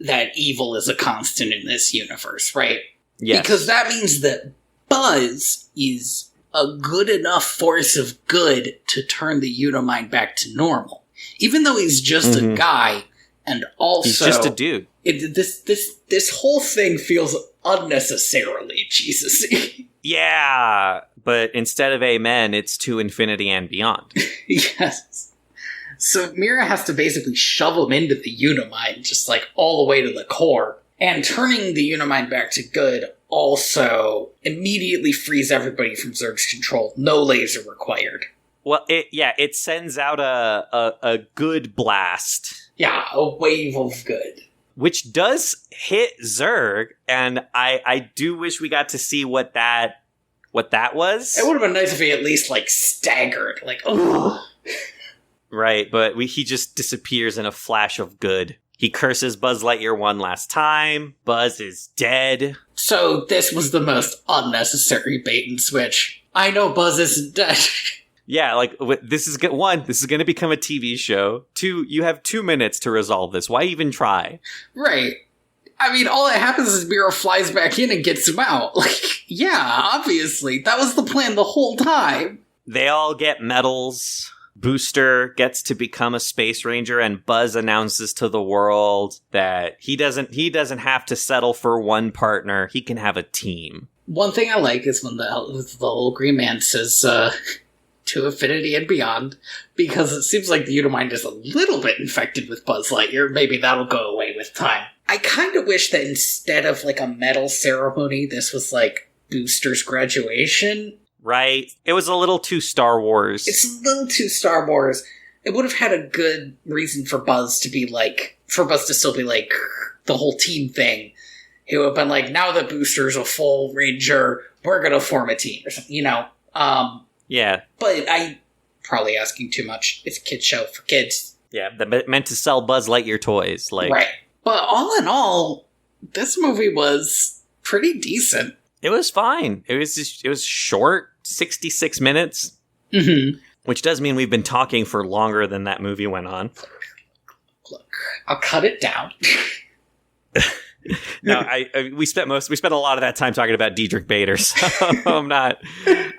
that evil is a constant in this universe, right? Yes. Because that means that Buzz is a good enough force of good to turn the Unimind back to normal. Even though he's just a guy, and also... He's just a dude. This whole thing feels unnecessarily Jesus-y. Yeah, but instead of amen, it's to infinity and beyond. Yes. So Mira has to basically shove him into the Unimind, just like all the way to the core. And turning the Unimind back to good also immediately frees everybody from Zurg's control. No laser required. Well, it sends out a good blast. Yeah, a wave of good. Which does hit Zurg, and I do wish we got to see what that was. It would have been nice if he at least, staggered. Ugh. Right, but he just disappears in a flash of good. He curses Buzz Lightyear one last time. Buzz is dead. So this was the most unnecessary bait and switch. I know Buzz isn't dead. Yeah, this is going to become a TV show. 2, you have 2 minutes to resolve this. Why even try? Right. I mean, all that happens is Mira flies back in and gets him out. Yeah, obviously. That was the plan the whole time. They all get medals. Booster gets to become a space ranger, and Buzz announces to the world that he doesn't have to settle for one partner. He can have a team. One thing I like is when the little green man says, to infinity and beyond, because it seems like the Unimind is a little bit infected with Buzz Lightyear. Maybe that'll go away with time. I kind of wish that instead of a medal ceremony, this was Booster's graduation. right? It was a little too Star Wars. It's a little too Star Wars. It would have had a good reason for Buzz to be like, for Buzz to still be like the whole team thing. It would have been like, now that Booster's a full Ranger, we're going to form a team or something, you know? Yeah. But I probably asking too much. It's a kid's show for kids. Yeah, meant to sell Buzz Lightyear toys. Like, right. But all in all, this movie was pretty decent. It was fine. It was short, 66 minutes. Mm-hmm. Which does mean we've been talking for longer than that movie went on. Look, I'll cut it down. No, we spent a lot of that time talking about Diedrich Bader, so I'm not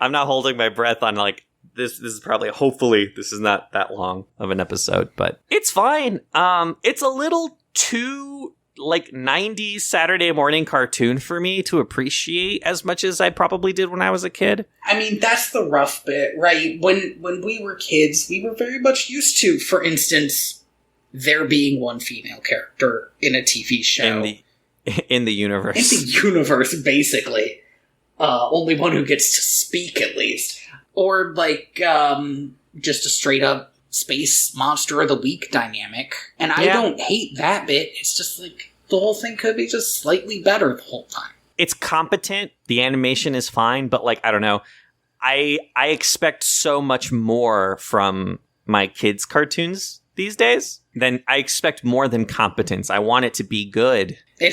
holding my breath on like this is probably, hopefully this is not that long of an episode, but it's fine. It's a little too like 90s Saturday morning cartoon for me to appreciate as much as I probably did when I was a kid. I mean, that's the rough bit, right? When we were kids, we were very much used to, for instance, there being one female character in a TV show. In the universe. In the universe, basically. Only one who gets to speak, at least. Or, like, just a straight-up space monster of the week dynamic. And I don't hate that bit. It's just, like, the whole thing could be just slightly better the whole time. It's competent. The animation is fine, but, like, I don't know. I expect so much more from my kids' cartoons these days. Then I expect more than competence. I want it to be good. They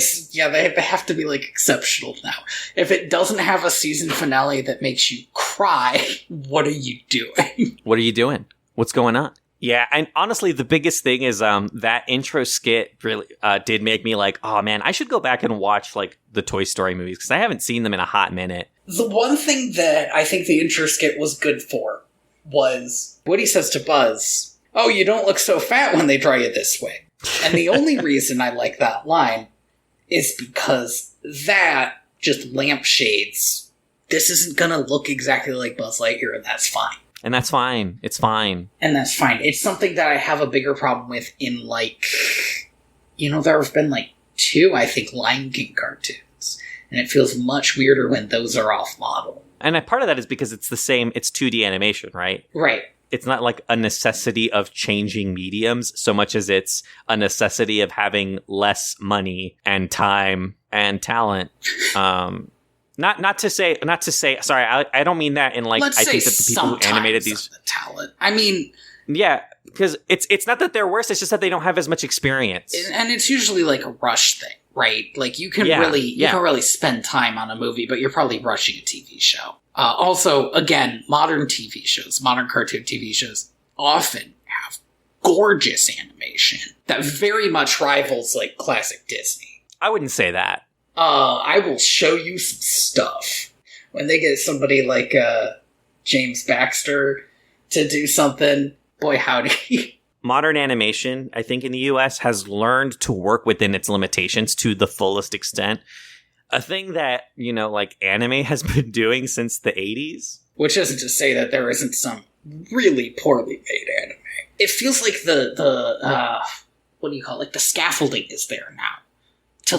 have to be, like, exceptional now. If it doesn't have a season finale that makes you cry, what are you doing? What are you doing? What's going on? Yeah, and honestly, the biggest thing is that intro skit really did make me like, oh man, I should go back and watch, like, the Toy Story movies, because I haven't seen them in a hot minute. The one thing that I think the intro skit was good for was Woody says to Buzz, oh, you don't look so fat when they draw you this way. And the only reason I like that line is because that just lampshades. This isn't gonna look exactly like Buzz Lightyear, and that's fine. And that's fine. It's fine. And that's fine. It's something that I have a bigger problem with in, like, there have been, like, 2, I think, Lion King cartoons. And it feels much weirder when those are off model. And part of that is because it's 2D animation, right? Right. It's not like a necessity of changing mediums so much as it's a necessity of having less money and time and talent. Not to say. Sorry, I don't mean that in like. I think that the people who animated these the talent. I mean, yeah, because it's not that they're worse. It's just that they don't have as much experience, and it's usually like a rush thing, right? Like you can really spend time on a movie, but you're probably rushing a TV show. Also, again, modern cartoon TV shows often have gorgeous animation that very much rivals, like, classic Disney. I wouldn't say that. I will show you some stuff. When they get somebody like, James Baxter to do something, boy howdy. Modern animation, I think, in the US has learned to work within its limitations to the fullest extent. A thing that, like, anime has been doing since the 80s. Which isn't to say that there isn't some really poorly made anime. It feels like the scaffolding is there now. To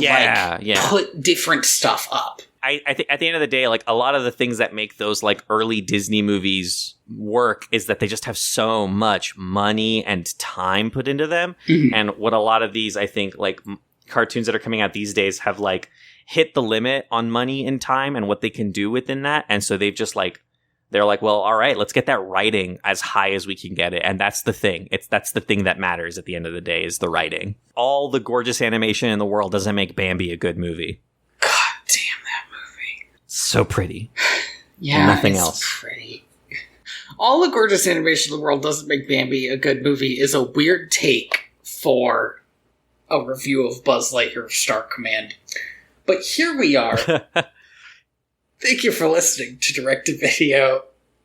put different stuff up. I think at the end of the day, like, a lot of the things that make those, like, early Disney movies work is that they just have so much money and time put into them. Mm-hmm. And what a lot of these, I think, like, cartoons that are coming out these days have, like, hit the limit on money and time and what they can do within that. And so they've just, like, they're like, well, all right, let's get that writing as high as we can get it. And that's the thing. That's the thing that matters at the end of the day is the writing. All the gorgeous animation in the world doesn't make Bambi a good movie. God damn that movie. So pretty. Yeah, nothing else. Pretty. All the gorgeous animation in the world doesn't make Bambi a good movie is a weird take for a review of Buzz Lightyear Star Command. But here we are. Thank you for listening to Direct-to-Video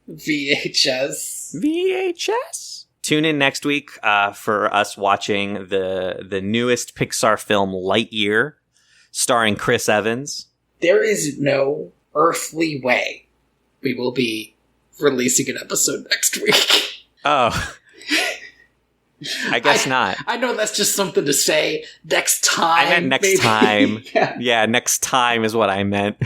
VHS. VHS? Tune in next week for us watching the newest Pixar film, Lightyear, starring Chris Evans. There is no earthly way we will be releasing an episode next week. Oh. I guess not. I know that's just something to say. Next time. I meant next time. Yeah, next time is what I meant.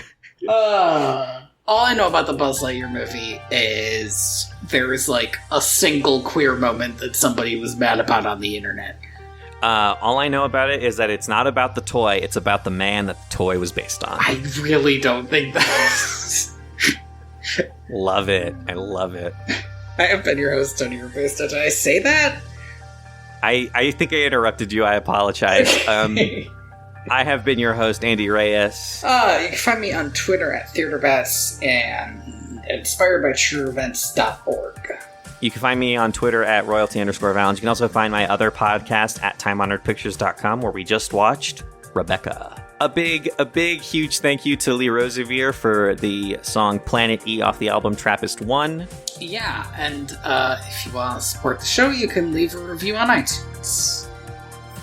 All I know about the Buzz Lightyear movie is there's like a single queer moment that somebody was mad about on the internet. All I know about it is that it's not about the toy, it's about the man that the toy was based on. I really don't think that. Love it. I love it. I have been your host, Tony Robusto. Did I say that? I think I interrupted you. I apologize. I have been your host, Andy Reyes. You can find me on Twitter at TheaterBest and inspiredbytrueevents.org. You can find me on Twitter at royalty_valens. You can also find my other podcast at timehonoredpictures.com, where we just watched Rebecca. A big, huge thank you to Lee Rosevere for the song Planet E off the album Trappist 1. Yeah, and if you want to support the show, you can leave a review on iTunes.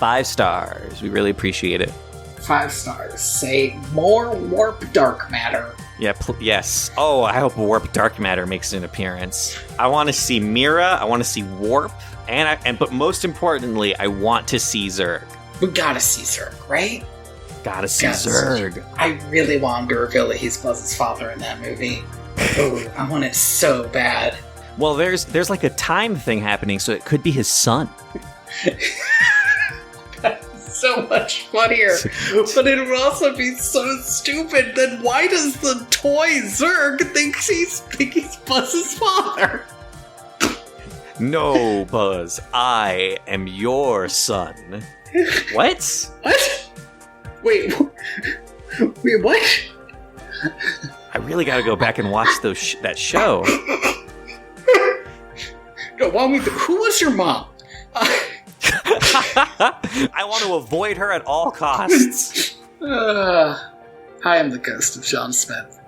5 stars. We really appreciate it. 5 stars. Say more warp dark matter. Yeah, yes. Oh, I hope Warp Dark Matter makes an appearance. I want to see Mira, I want to see Warp, but most importantly, I want to see Zurg. We gotta see Zurg, right? Gotta see Zurg. I really want him to reveal that he's Buzz's father in that movie. Oh, I want it so bad. Well, there's like a time thing happening, so it could be his son. So much funnier, but it would also be so stupid. Then why does the toy Zurg think he's Buzz's father? No, Buzz, I am your son. What? What? Wait, what? I really gotta go back and watch that show. No, who was your mom? I want to avoid her at all costs. I am the ghost of John Smith.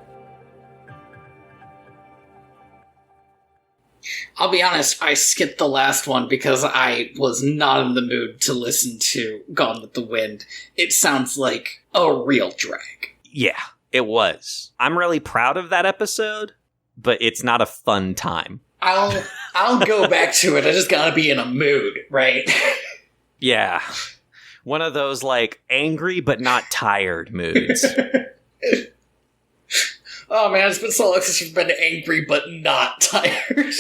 I'll be honest, I skipped the last one because I was not in the mood to listen to Gone with the Wind. It sounds like a real drag. Yeah, it was. I'm really proud of that episode, but it's not a fun time. I'll go back to it. I just gotta be in a mood, right? Yeah. One of those, like, angry but not tired moods. Oh man, it's been so long since you've been angry but not tired.